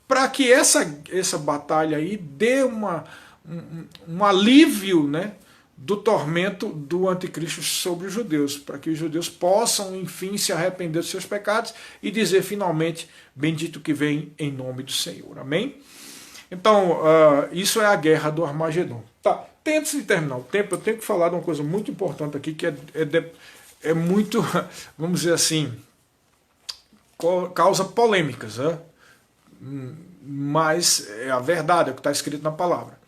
A: para que essa batalha aí dê um alívio, né, do tormento do anticristo sobre os judeus, para que os judeus possam, enfim, se arrepender dos seus pecados e dizer finalmente, bendito que vem em nome do Senhor. Amém? Então, isso é a guerra do Armagedon. Tá, antes de terminar o tempo, eu tenho que falar de uma coisa muito importante aqui, que é muito, vamos dizer assim, causa polêmicas, né? Mas é a verdade, é o que está escrito na palavra.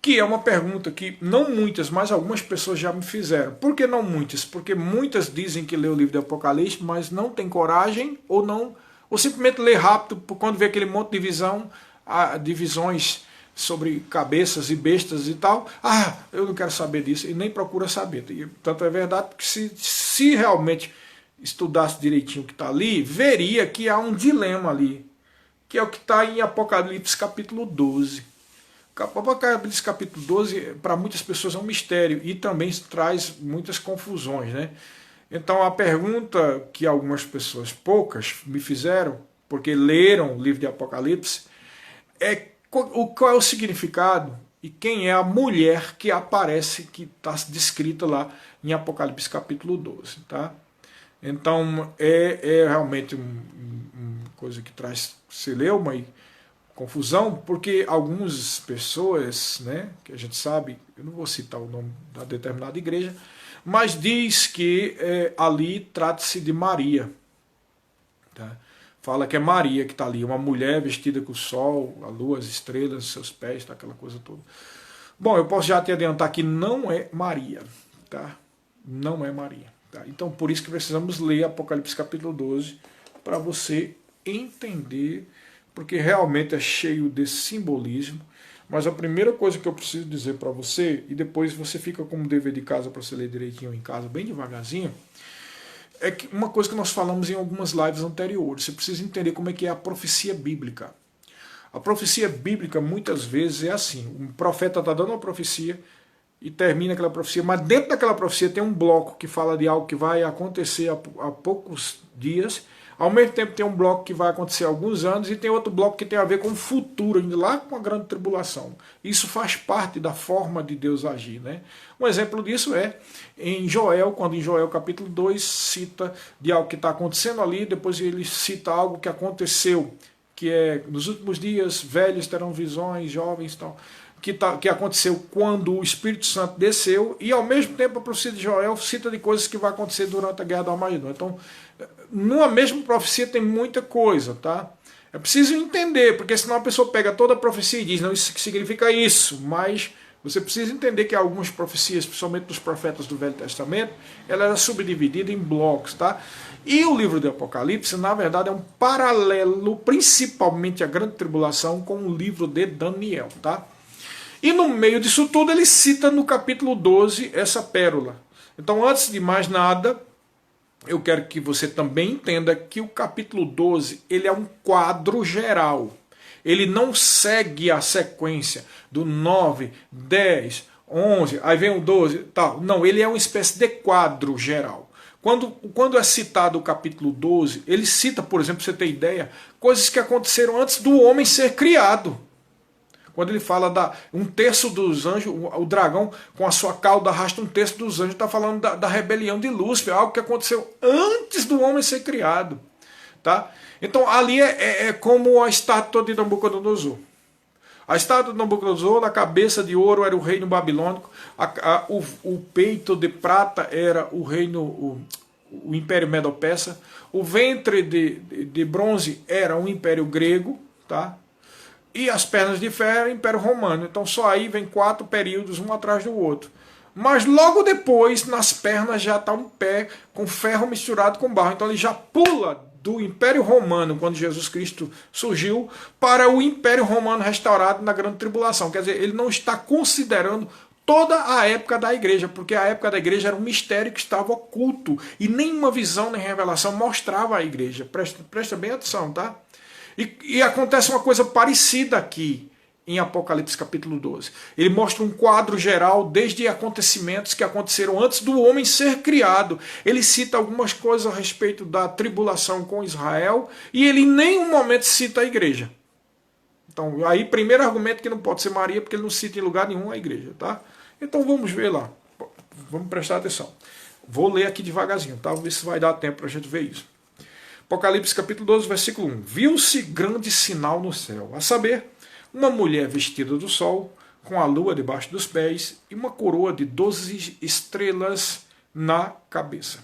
A: Que é uma pergunta que não muitas, mas algumas pessoas já me fizeram. Por que não muitas? Porque muitas dizem que lê o livro do Apocalipse, mas não tem coragem ou simplesmente lê rápido quando vê aquele monte de divisões sobre cabeças e bestas e tal. Ah, eu não quero saber disso e nem procura saber. E, tanto é verdade que se realmente estudasse direitinho o que está ali, veria que há um dilema ali, que é o que está em Apocalipse capítulo 12. Apocalipse capítulo 12, para muitas pessoas é um mistério e também traz muitas confusões, né? Então a pergunta que algumas pessoas, poucas, me fizeram, porque leram o livro de Apocalipse, é qual é o significado e quem é a mulher que aparece, que está descrita lá em Apocalipse capítulo 12, tá? Então é realmente uma coisa que traz celeuma e confusão, porque algumas pessoas, né, que a gente sabe, eu não vou citar o nome da determinada igreja, mas diz que ali trata-se de Maria. Tá? Fala que é Maria que está ali, uma mulher vestida com o sol, a lua, as estrelas, seus pés, tá, aquela coisa toda. Bom, eu posso já te adiantar que não é Maria. Tá? Não é Maria. Tá? Então, por isso que precisamos ler Apocalipse capítulo 12, para você entender, porque realmente é cheio de simbolismo. Mas a primeira coisa que eu preciso dizer para você, e depois você fica como dever de casa para você ler direitinho em casa, bem devagarzinho, é que uma coisa que nós falamos em algumas lives anteriores, você precisa entender como é que é a profecia bíblica. A profecia bíblica muitas vezes é assim, o profeta está dando uma profecia e termina aquela profecia, mas dentro daquela profecia tem um bloco que fala de algo que vai acontecer há poucos dias, ao mesmo tempo tem um bloco que vai acontecer há alguns anos e tem outro bloco que tem a ver com o futuro, indo lá com a grande tribulação. Isso faz parte da forma de Deus agir, né? Um exemplo disso é em Joel, quando em Joel capítulo 2 cita de algo que está acontecendo ali, depois ele cita algo que aconteceu, que é nos últimos dias velhos terão visões, jovens tal, que aconteceu quando o Espírito Santo desceu, e ao mesmo tempo a profecia de Joel cita de coisas que vai acontecer durante a Guerra do Armagedon. Então, numa mesma profecia tem muita coisa, tá? É preciso entender, porque senão a pessoa pega toda a profecia e diz, não, isso significa isso, mas você precisa entender que algumas profecias, principalmente dos profetas do Velho Testamento, ela era subdividida em blocos, tá? E o livro de Apocalipse, na verdade, é um paralelo, principalmente a Grande Tribulação, com o livro de Daniel, tá? E no meio disso tudo ele cita no capítulo 12 essa pérola. Então, antes de mais nada, eu quero que você também entenda que o capítulo 12 ele é um quadro geral. Ele não segue a sequência do 9, 10, 11, aí vem o 12, tal. Não, ele é uma espécie de quadro geral. Quando é citado o capítulo 12, ele cita, por exemplo, para você ter ideia, coisas que aconteceram antes do homem ser criado. Quando ele fala um terço dos anjos, o dragão com a sua cauda arrasta um terço dos anjos, está falando da rebelião de Lúcifer, algo que aconteceu antes do homem ser criado. Tá? Então ali é como a estátua de Nabucodonosor. A estátua de Nabucodonosor, na cabeça de ouro era o reino babilônico, o peito de prata era o reino, o império medo-persa, o ventre de bronze era o império grego, tá? E as pernas de ferro era o império romano. Então só aí vem 4 períodos, um atrás do outro. Mas logo depois, nas pernas já está um pé com ferro misturado com barro. Então ele já pula do Império Romano, quando Jesus Cristo surgiu, para o Império Romano restaurado na Grande Tribulação. Quer dizer, ele não está considerando toda a época da igreja, porque a época da igreja era um mistério que estava oculto, e nenhuma visão nem revelação mostrava a igreja. Presta bem atenção, tá? E acontece uma coisa parecida aqui, em Apocalipse capítulo 12. Ele mostra um quadro geral desde acontecimentos que aconteceram antes do homem ser criado. Ele cita algumas coisas a respeito da tribulação com Israel e ele em nenhum momento cita a igreja. Então, aí, primeiro argumento que não pode ser Maria, porque ele não cita em lugar nenhum a igreja, tá? Então, vamos ver lá. Vamos prestar atenção. Vou ler aqui devagarzinho, tá? Vamos ver se vai dar tempo para a gente ver isso. Apocalipse capítulo 12, versículo 1. Viu-se grande sinal no céu, a saber, uma mulher vestida do sol, com a lua debaixo dos pés e uma coroa de 12 estrelas na cabeça.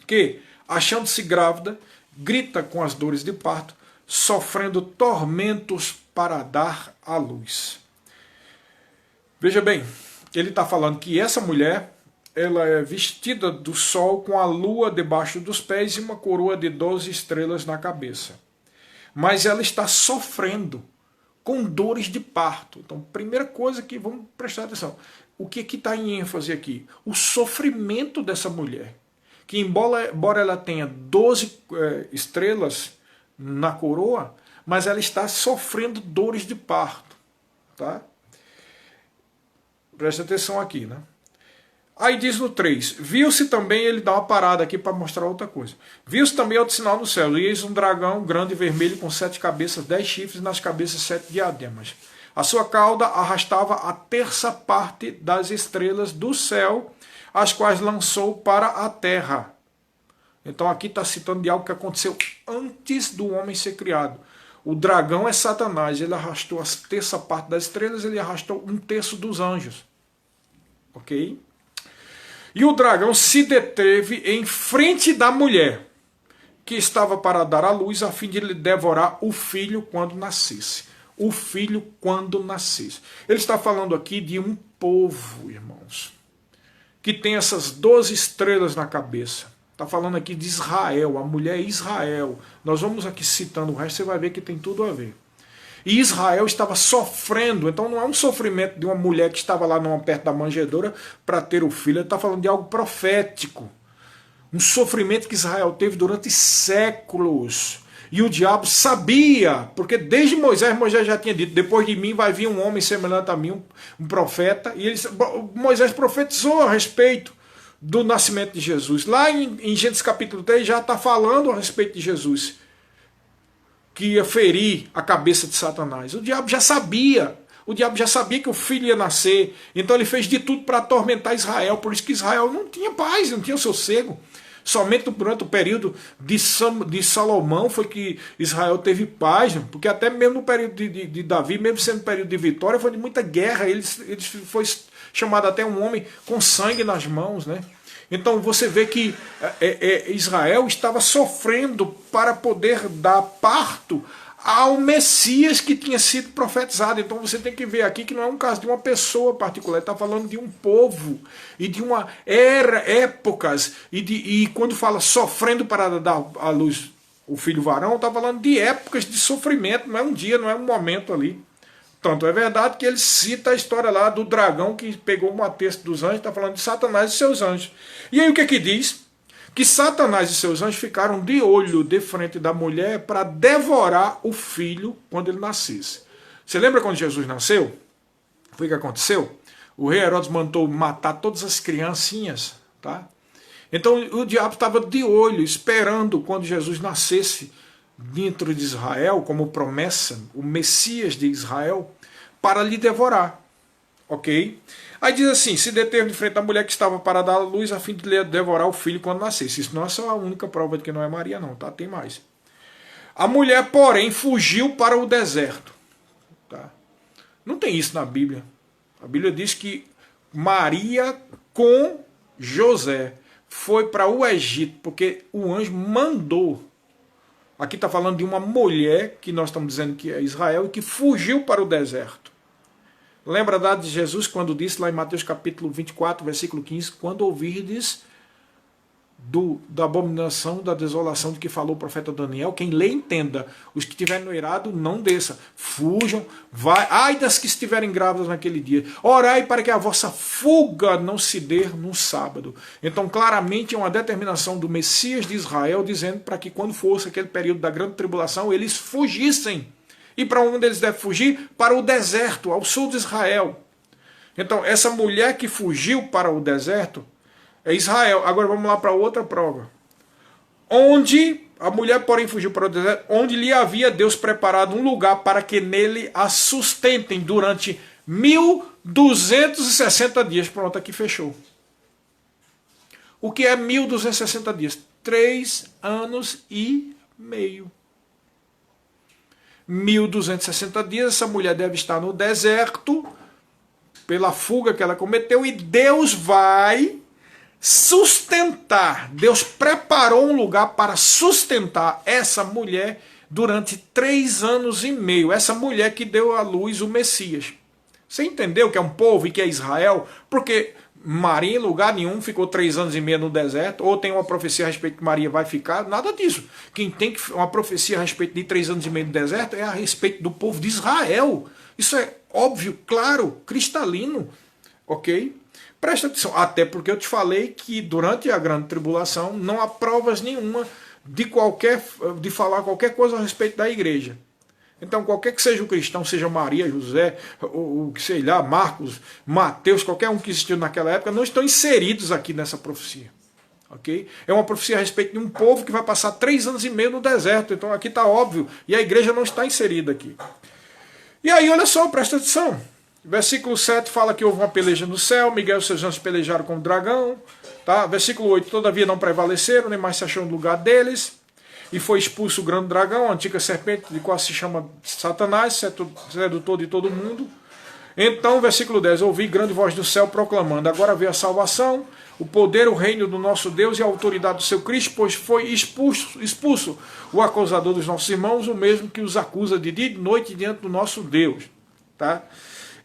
A: Que, achando-se grávida, grita com as dores de parto, sofrendo tormentos para dar à luz. Veja bem, ele está falando que essa mulher, ela é vestida do sol com a lua debaixo dos pés e uma coroa de 12 estrelas na cabeça. Mas ela está sofrendo com dores de parto. Então, primeira coisa que vamos prestar atenção. O que está em ênfase aqui? O sofrimento dessa mulher. Que embora ela tenha 12 estrelas na coroa, mas ela está sofrendo dores de parto. Tá? Presta atenção aqui, né? Aí diz no 3, viu-se também, ele dá uma parada aqui para mostrar outra coisa. Viu-se também outro sinal no céu, e eis um dragão grande e vermelho com 7 cabeças, 10 chifres, e nas cabeças 7 diademas. A sua cauda arrastava a terça parte das estrelas do céu, as quais lançou para a terra. Então aqui está citando de algo que aconteceu antes do homem ser criado. O dragão é Satanás, ele arrastou a terça parte das estrelas, ele arrastou um terço dos anjos. Ok? E o dragão se deteve em frente da mulher, que estava para dar à luz, a fim de lhe devorar o filho quando nascesse. O filho quando nascesse. Ele está falando aqui de um povo, irmãos, que tem essas 12 estrelas na cabeça. Está falando aqui de Israel, a mulher Israel. Nós vamos aqui citando o resto, você vai ver que tem tudo a ver. E Israel estava sofrendo, então não é um sofrimento de uma mulher que estava lá perto da manjedoura para ter o filho, ele está falando de algo profético. Um sofrimento que Israel teve durante séculos. E o diabo sabia, porque desde Moisés já tinha dito, depois de mim vai vir um homem semelhante a mim, um profeta, e Moisés profetizou a respeito do nascimento de Jesus. Lá em Gênesis capítulo 3 já está falando a respeito de Jesus, que ia ferir a cabeça de Satanás. O diabo já sabia que o filho ia nascer, então ele fez de tudo para atormentar Israel, por isso que Israel não tinha paz, não tinha sossego. Somente durante o período de Salomão foi que Israel teve paz, porque até mesmo no período de Davi, mesmo sendo período de vitória, foi de muita guerra, ele foi chamado até um homem com sangue nas mãos, né? Então você vê que Israel estava sofrendo para poder dar parto ao Messias que tinha sido profetizado. Então você tem que ver aqui que não é um caso de uma pessoa particular, está falando de um povo e de uma era, épocas, e quando fala sofrendo para dar à luz o filho varão, está falando de épocas de sofrimento, não é um dia, não é um momento ali. Tanto é verdade que ele cita a história lá do dragão que pegou uma terça dos anjos, está falando de Satanás e seus anjos. E aí o que que diz? Que Satanás e seus anjos ficaram de olho de frente da mulher para devorar o filho quando ele nascesse. Você lembra quando Jesus nasceu? Foi o que aconteceu? O rei Herodes mandou matar todas as criancinhas, tá? Então o diabo estava de olho, esperando quando Jesus nascesse dentro de Israel, como promessa, o Messias de Israel, para lhe devorar. Ok? Aí diz assim, se deteve de frente à mulher que estava para dar à luz a fim de lhe devorar o filho quando nascesse. Isso não é só a única prova de que não é Maria não, tá? Tem mais. A mulher, porém, fugiu para o deserto. Tá? Não tem isso na Bíblia. A Bíblia diz que Maria com José foi para o Egito, porque o anjo mandou. Aqui está falando de uma mulher, que nós estamos dizendo que é Israel, e que fugiu para o deserto. Lembra da de Jesus quando disse lá em Mateus capítulo 24, versículo 15, quando ouvirdes da abominação, da desolação de que falou o profeta Daniel, quem lê entenda, os que estiverem no eirado não desça, fujam, vai, ai das que estiverem grávidas naquele dia, orai para que a vossa fuga não se dê no sábado. Então claramente é uma determinação do Messias de Israel, dizendo para que quando fosse aquele período da grande tribulação, eles fugissem. E para onde eles devem fugir? Para o deserto, ao sul de Israel. Então essa mulher que fugiu para o deserto é Israel. Agora vamos lá para outra prova. Onde a mulher, porém, fugiu para o deserto, onde lhe havia Deus preparado um lugar para que nele a sustentem durante 1260 dias. Pronto, aqui fechou. O que é 1260 dias? 3 anos e meio. 1260 dias, essa mulher deve estar no deserto, pela fuga que ela cometeu, e Deus vai sustentar. Deus preparou um lugar para sustentar essa mulher durante 3 anos e meio. Essa mulher que deu à luz o Messias. Você entendeu que é um povo e que é Israel? Porque Maria em lugar nenhum ficou 3 anos e meio no deserto, ou tem uma profecia a respeito que Maria vai ficar, nada disso. Quem tem uma profecia a respeito de 3 anos e meio no deserto é a respeito do povo de Israel. Isso é óbvio, claro, cristalino, ok? Presta atenção, até porque eu te falei que durante a grande tribulação não há provas nenhuma de falar qualquer coisa a respeito da igreja. Então, qualquer que seja o cristão, seja Maria, José, ou sei lá, Marcos, Mateus, qualquer um que existiu naquela época, não estão inseridos aqui nessa profecia. Okay? É uma profecia a respeito de um povo que vai passar 3 anos e meio no deserto. Então, aqui está óbvio. E a igreja não está inserida aqui. E aí, olha só, presta atenção. Versículo 7 fala que houve uma peleja no céu, Miguel e seus anjos pelejaram com o dragão. Tá? Versículo 8, todavia não prevaleceram, nem mais se achou no lugar deles. E foi expulso o grande dragão, a antiga serpente, de qual se chama Satanás, sedutor de todo mundo. Então, versículo 10, ouvi grande voz do céu proclamando, agora veio a salvação, o poder, o reino do nosso Deus e a autoridade do seu Cristo, pois foi expulso o acusador dos nossos irmãos, o mesmo que os acusa de dia e de noite diante do nosso Deus. Tá?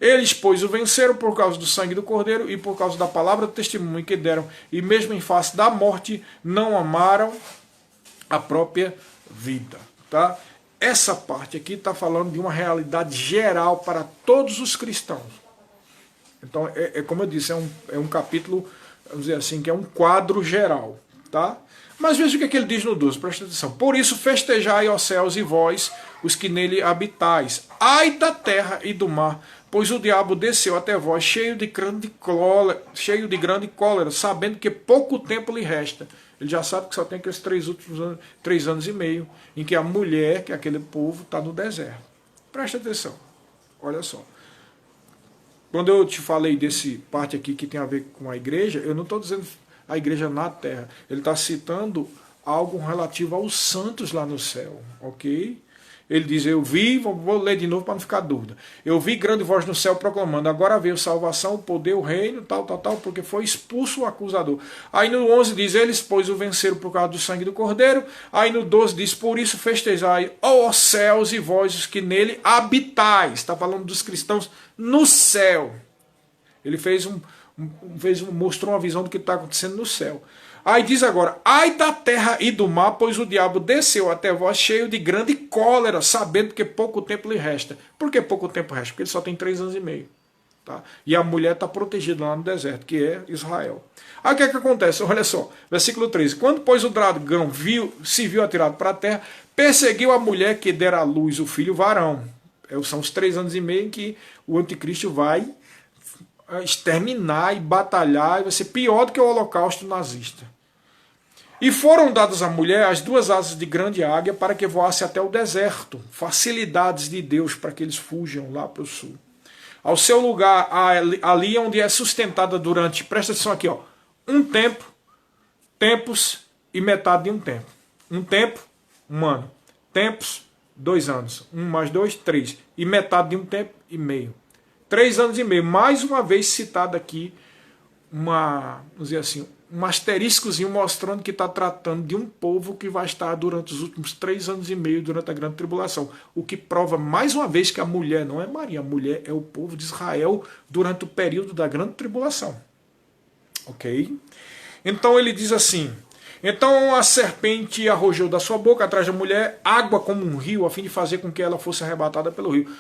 A: Eles, pois, o venceram por causa do sangue do Cordeiro e por causa da palavra do testemunho que deram, e mesmo em face da morte, não amaram a própria vida. Tá? Essa parte aqui está falando de uma realidade geral para todos os cristãos. Então, como eu disse, é um capítulo, vamos dizer assim, que é um quadro geral. tá? Mas veja o que, é que ele diz no 12, presta atenção. Por isso festejai, ó céus, e vós, os que nele habitais. Ai da terra e do mar, pois o diabo desceu até vós, cheio de grande cólera, sabendo que pouco tempo lhe resta. Ele já sabe que só tem aqueles 3 anos e meio, em que a mulher, que é aquele povo, está no deserto. Presta atenção, olha só. Quando eu te falei desse parte aqui que tem a ver com a igreja, eu não estou dizendo a igreja na terra. Ele está citando algo relativo aos santos lá no céu, ok? Ele diz, eu vi, vou ler de novo para não ficar dúvida. Eu vi grande voz no céu proclamando, agora veio salvação, o poder, o reino, tal, porque foi expulso o acusador. Aí no 11 diz, eles, pois, o venceram por causa do sangue do cordeiro. Aí no 12 diz, por isso festejai, ó céus e vós, os que nele habitais. Está falando dos cristãos no céu. Ele mostrou uma visão do que está acontecendo no céu. Aí diz agora, ai da terra e do mar, pois o diabo desceu até vós cheio de grande cólera, sabendo que pouco tempo lhe resta. Por que pouco tempo resta? Porque ele só tem 3 anos e meio. Tá? E a mulher está protegida lá no deserto, que é Israel. Aí o que é que acontece? Olha só, versículo 13. Quando, pois, o dragão se viu atirado para a terra, perseguiu a mulher que dera à luz o filho varão. São os 3 anos e meio em que o anticristo vai exterminar e batalhar, e vai ser pior do que o holocausto nazista. E foram dadas à mulher as 2 asas de grande águia para que voasse até o deserto, facilidades de Deus para que eles fujam lá para o sul. Ao seu lugar, ali onde é sustentada durante, presta atenção aqui, ó, um tempo, tempos e metade de um tempo. Um tempo, 1 ano. Tempos, 2 anos. 1 mais 2, 3. E metade de um tempo e meio. 3 anos e meio. Mais uma vez citado aqui, vamos dizer assim, um asteriscozinho mostrando que está tratando de um povo que vai estar durante os últimos 3 anos e meio durante a grande tribulação. O que prova mais uma vez que a mulher não é Maria, a mulher é o povo de Israel durante o período da grande tribulação. Ok? Então ele diz assim, então a serpente arrojou da sua boca atrás da mulher água como um rio, a fim de fazer com que ela fosse arrebatada pelo rio.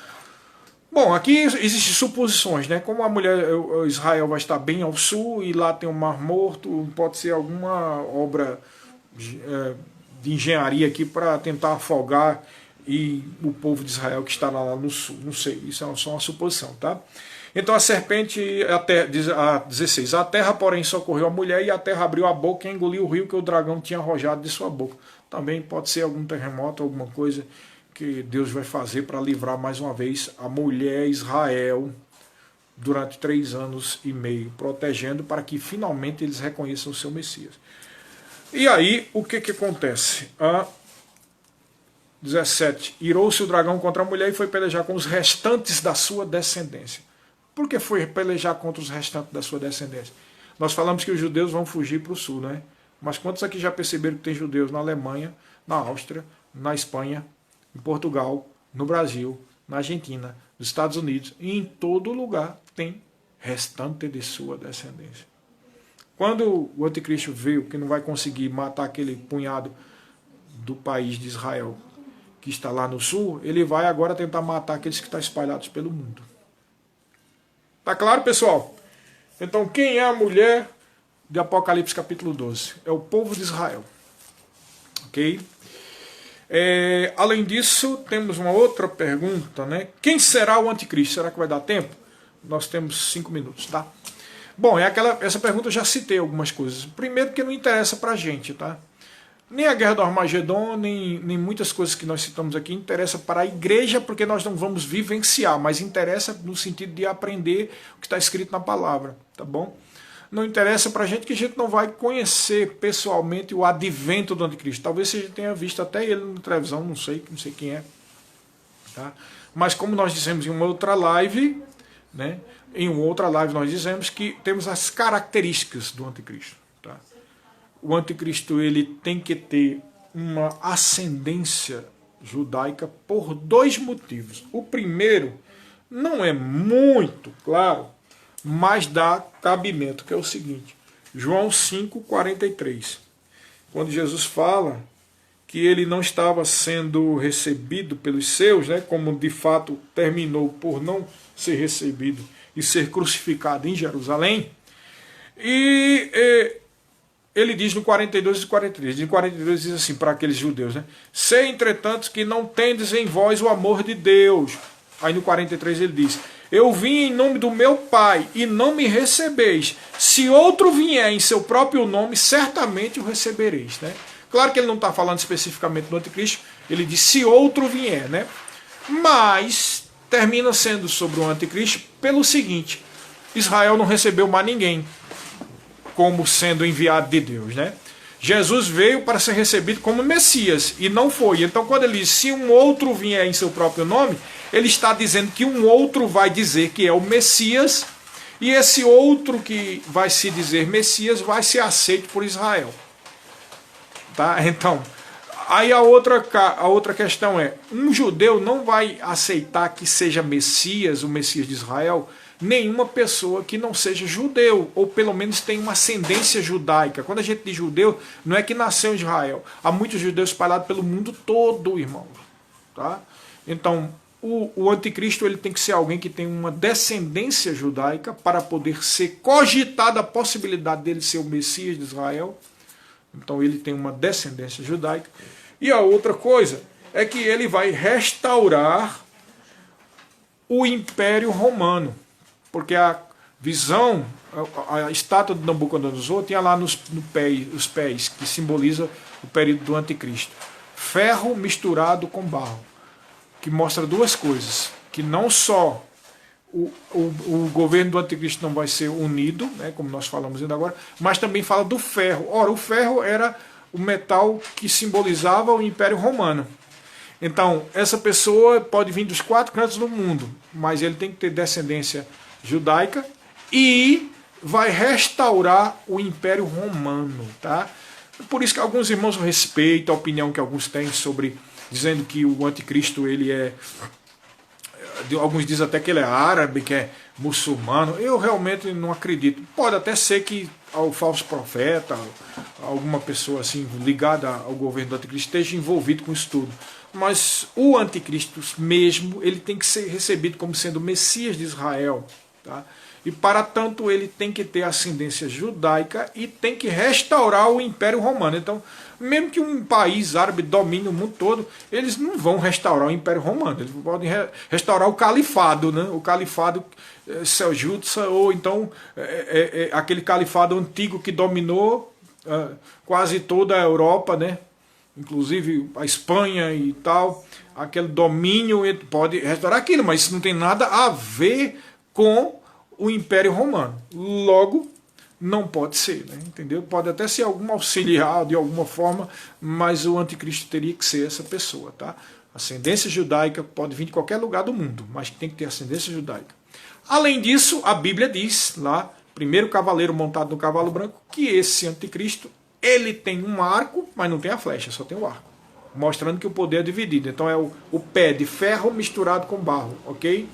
A: Bom, aqui existem suposições, né? Como a mulher, Israel vai estar bem ao sul e lá tem o Mar Morto, pode ser alguma obra de engenharia aqui para tentar afogar e o povo de Israel que está lá no sul. Não sei, isso é só uma suposição, tá? Então a serpente, diz a 16, a terra, porém, socorreu a mulher e a terra abriu a boca e engoliu o rio que o dragão tinha arrojado de sua boca. Também pode ser algum terremoto, alguma coisa que Deus vai fazer para livrar mais uma vez a mulher Israel durante 3 anos e meio, protegendo para que finalmente eles reconheçam o seu Messias. E aí, o que acontece? 17. Irou-se o dragão contra a mulher e foi pelejar com os restantes da sua descendência. Por que foi pelejar contra os restantes da sua descendência? Nós falamos que os judeus vão fugir para o sul, né? Mas quantos aqui já perceberam que tem judeus na Alemanha, na Áustria, na Espanha, em Portugal, no Brasil, na Argentina, nos Estados Unidos, e em todo lugar tem restante de sua descendência. Quando o anticristo veio que não vai conseguir matar aquele punhado do país de Israel que está lá no sul, ele vai agora tentar matar aqueles que estão espalhados pelo mundo. Tá claro, pessoal? Então quem é a mulher de Apocalipse capítulo 12? É o povo de Israel. Ok? Além disso, temos uma outra pergunta, né? Quem será o anticristo? Será que vai dar tempo? Nós temos 5 minutos, tá? Bom, essa pergunta eu já citei algumas coisas. Primeiro porque não interessa pra gente, tá? Nem a guerra do Armagedon, nem muitas coisas que nós citamos aqui interessa para a igreja, porque nós não vamos vivenciar, mas interessa no sentido de aprender o que está escrito na palavra, tá bom? Não interessa para a gente que a gente não vai conhecer pessoalmente o advento do anticristo. Talvez você tenha visto até ele na televisão, não sei quem é. Tá? Mas como nós dissemos em uma outra live, né, em uma outra live nós dizemos que temos as características do anticristo. Tá? O anticristo ele tem que ter uma ascendência judaica por 2 motivos. O primeiro não é muito claro, mas dá cabimento, que é o seguinte, João 5,43, quando Jesus fala que ele não estava sendo recebido pelos seus, né, como de fato terminou por não ser recebido e ser crucificado em Jerusalém, e ele diz no 42 e 43, em 42 diz assim para aqueles judeus, né? Sei, entretanto, que não tendes em vós o amor de Deus. Aí no 43 ele diz, eu vim em nome do meu Pai e não me recebeis. Se outro vier em seu próprio nome, certamente o recebereis, né? Claro que ele não está falando especificamente do anticristo, ele diz se outro vier, né? Mas termina sendo sobre o anticristo pelo seguinte, Israel não recebeu mais ninguém como sendo enviado de Deus, né? Jesus veio para ser recebido como Messias e não foi. Então quando ele diz, se um outro vier em seu próprio nome, ele está dizendo que um outro vai dizer que é o Messias e esse outro que vai se dizer Messias vai ser aceito por Israel. Tá? Então, aí a outra questão é, um judeu não vai aceitar que seja Messias, o Messias de Israel, nenhuma pessoa que não seja judeu, ou pelo menos tenha uma ascendência judaica. Quando a gente diz judeu, não é que nasceu em Israel. Há muitos judeus espalhados pelo mundo todo, irmão. Tá? Então, o anticristo ele tem que ser alguém que tem uma descendência judaica para poder ser cogitada a possibilidade dele ser o Messias de Israel. Então ele tem uma descendência judaica. E a outra coisa é que ele vai restaurar o Império Romano. Porque a visão, a estátua de Nabucodonosor tinha lá os pés, que simboliza o período do anticristo. Ferro misturado com barro, que mostra duas coisas. Que não só o governo do anticristo não vai ser unido, né, como nós falamos ainda agora, mas também fala do ferro. Ora, o ferro era o metal que simbolizava o Império Romano. Então, essa pessoa pode vir dos 4 cantos do mundo, mas ele tem que ter descendência judaica e vai restaurar o Império Romano, tá? Por isso que alguns irmãos respeitam a opinião que alguns têm sobre, dizendo que o anticristo ele é, alguns dizem até que ele é árabe, que é muçulmano. Eu realmente não acredito. Pode até ser que o falso profeta, alguma pessoa assim ligada ao governo do anticristo esteja envolvido com isso tudo. Mas o anticristo mesmo, ele tem que ser recebido como sendo o Messias de Israel. Tá? E para tanto ele tem que ter ascendência judaica e tem que restaurar o Império Romano. Então, mesmo que um país árabe domine o mundo todo, eles não vão restaurar o Império Romano. Eles podem restaurar o califado, né? O califado seljúcida, ou então aquele califado antigo que dominou quase toda a Europa, né? Inclusive a Espanha e tal. Aquele domínio, ele pode restaurar aquilo, mas isso não tem nada a ver com o Império Romano. Logo, não pode ser, né? Entendeu? Pode até ser algum auxiliar de alguma forma, mas o anticristo teria que ser essa pessoa, tá? Ascendência judaica pode vir de qualquer lugar do mundo, mas tem que ter ascendência judaica. Além disso, a Bíblia diz lá, primeiro cavaleiro montado no cavalo branco, que esse anticristo, ele tem um arco, mas não tem a flecha, só tem o arco. Mostrando que o poder é dividido. Então é o pé de ferro misturado com barro, ok?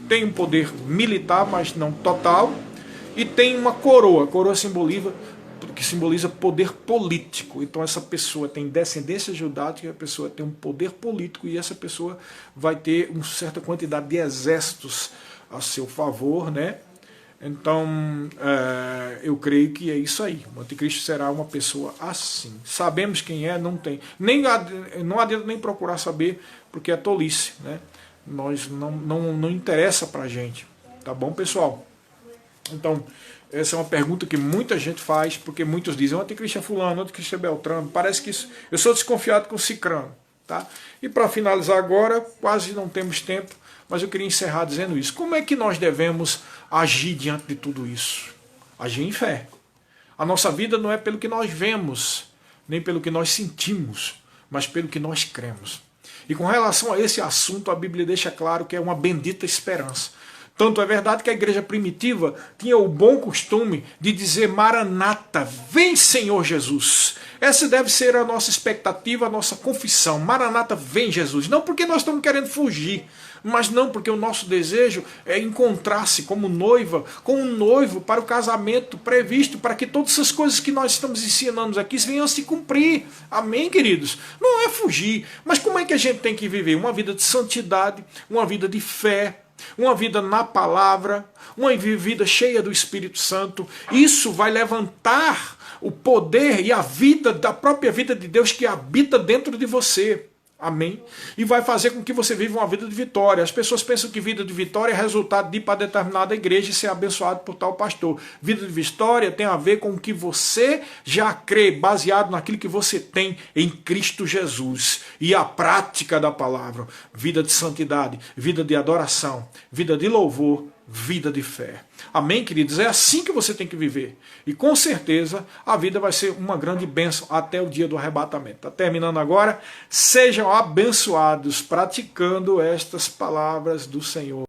A: Tem um poder militar, mas não total. E tem uma coroa. A coroa simboliza poder político. Então essa pessoa tem descendência judaica, a pessoa tem um poder político e essa pessoa vai ter uma certa quantidade de exércitos a seu favor, né? Então eu creio que é isso aí. O anticristo será uma pessoa assim. Sabemos quem é, não tem. Não adianta nem procurar saber, porque é tolice, né? Não interessa pra gente. Tá bom, pessoal? Então, essa é uma pergunta que muita gente faz, porque muitos dizem, o anticristo é fulano, o anticristo é Beltrano. Parece que isso, eu sou desconfiado com o cicrano. Tá? E para finalizar agora, quase não temos tempo, mas eu queria encerrar dizendo isso. Como é que nós devemos agir diante de tudo isso? Agir em fé. A nossa vida não é pelo que nós vemos, nem pelo que nós sentimos, mas pelo que nós cremos. E com relação a esse assunto, a Bíblia deixa claro que é uma bendita esperança. Tanto é verdade que a igreja primitiva tinha o bom costume de dizer Maranata, vem Senhor Jesus. Essa deve ser a nossa expectativa, a nossa confissão. Maranata, vem Jesus. Não porque nós estamos querendo fugir, mas não porque o nosso desejo é encontrar-se como noiva, com um noivo para o casamento previsto, para que todas essas coisas que nós estamos ensinando aqui venham a se cumprir. Amém, queridos? Não é fugir, mas como é que a gente tem que viver? Uma vida de santidade, uma vida de fé, uma vida na palavra, uma vida cheia do Espírito Santo. Isso vai levantar o poder e a vida, da própria vida de Deus que habita dentro de você. Amém? E vai fazer com que você viva uma vida de vitória. As pessoas pensam que vida de vitória é resultado de ir para determinada igreja e ser abençoado por tal pastor. Vida de vitória tem a ver com o que você já crê, baseado naquilo que você tem em Cristo Jesus. E a prática da palavra. Vida de santidade, vida de adoração, vida de louvor, vida de fé. Amém, queridos? É assim que você tem que viver. E com certeza a vida vai ser uma grande bênção até o dia do arrebatamento. Está terminando agora. Sejam abençoados praticando estas palavras do Senhor.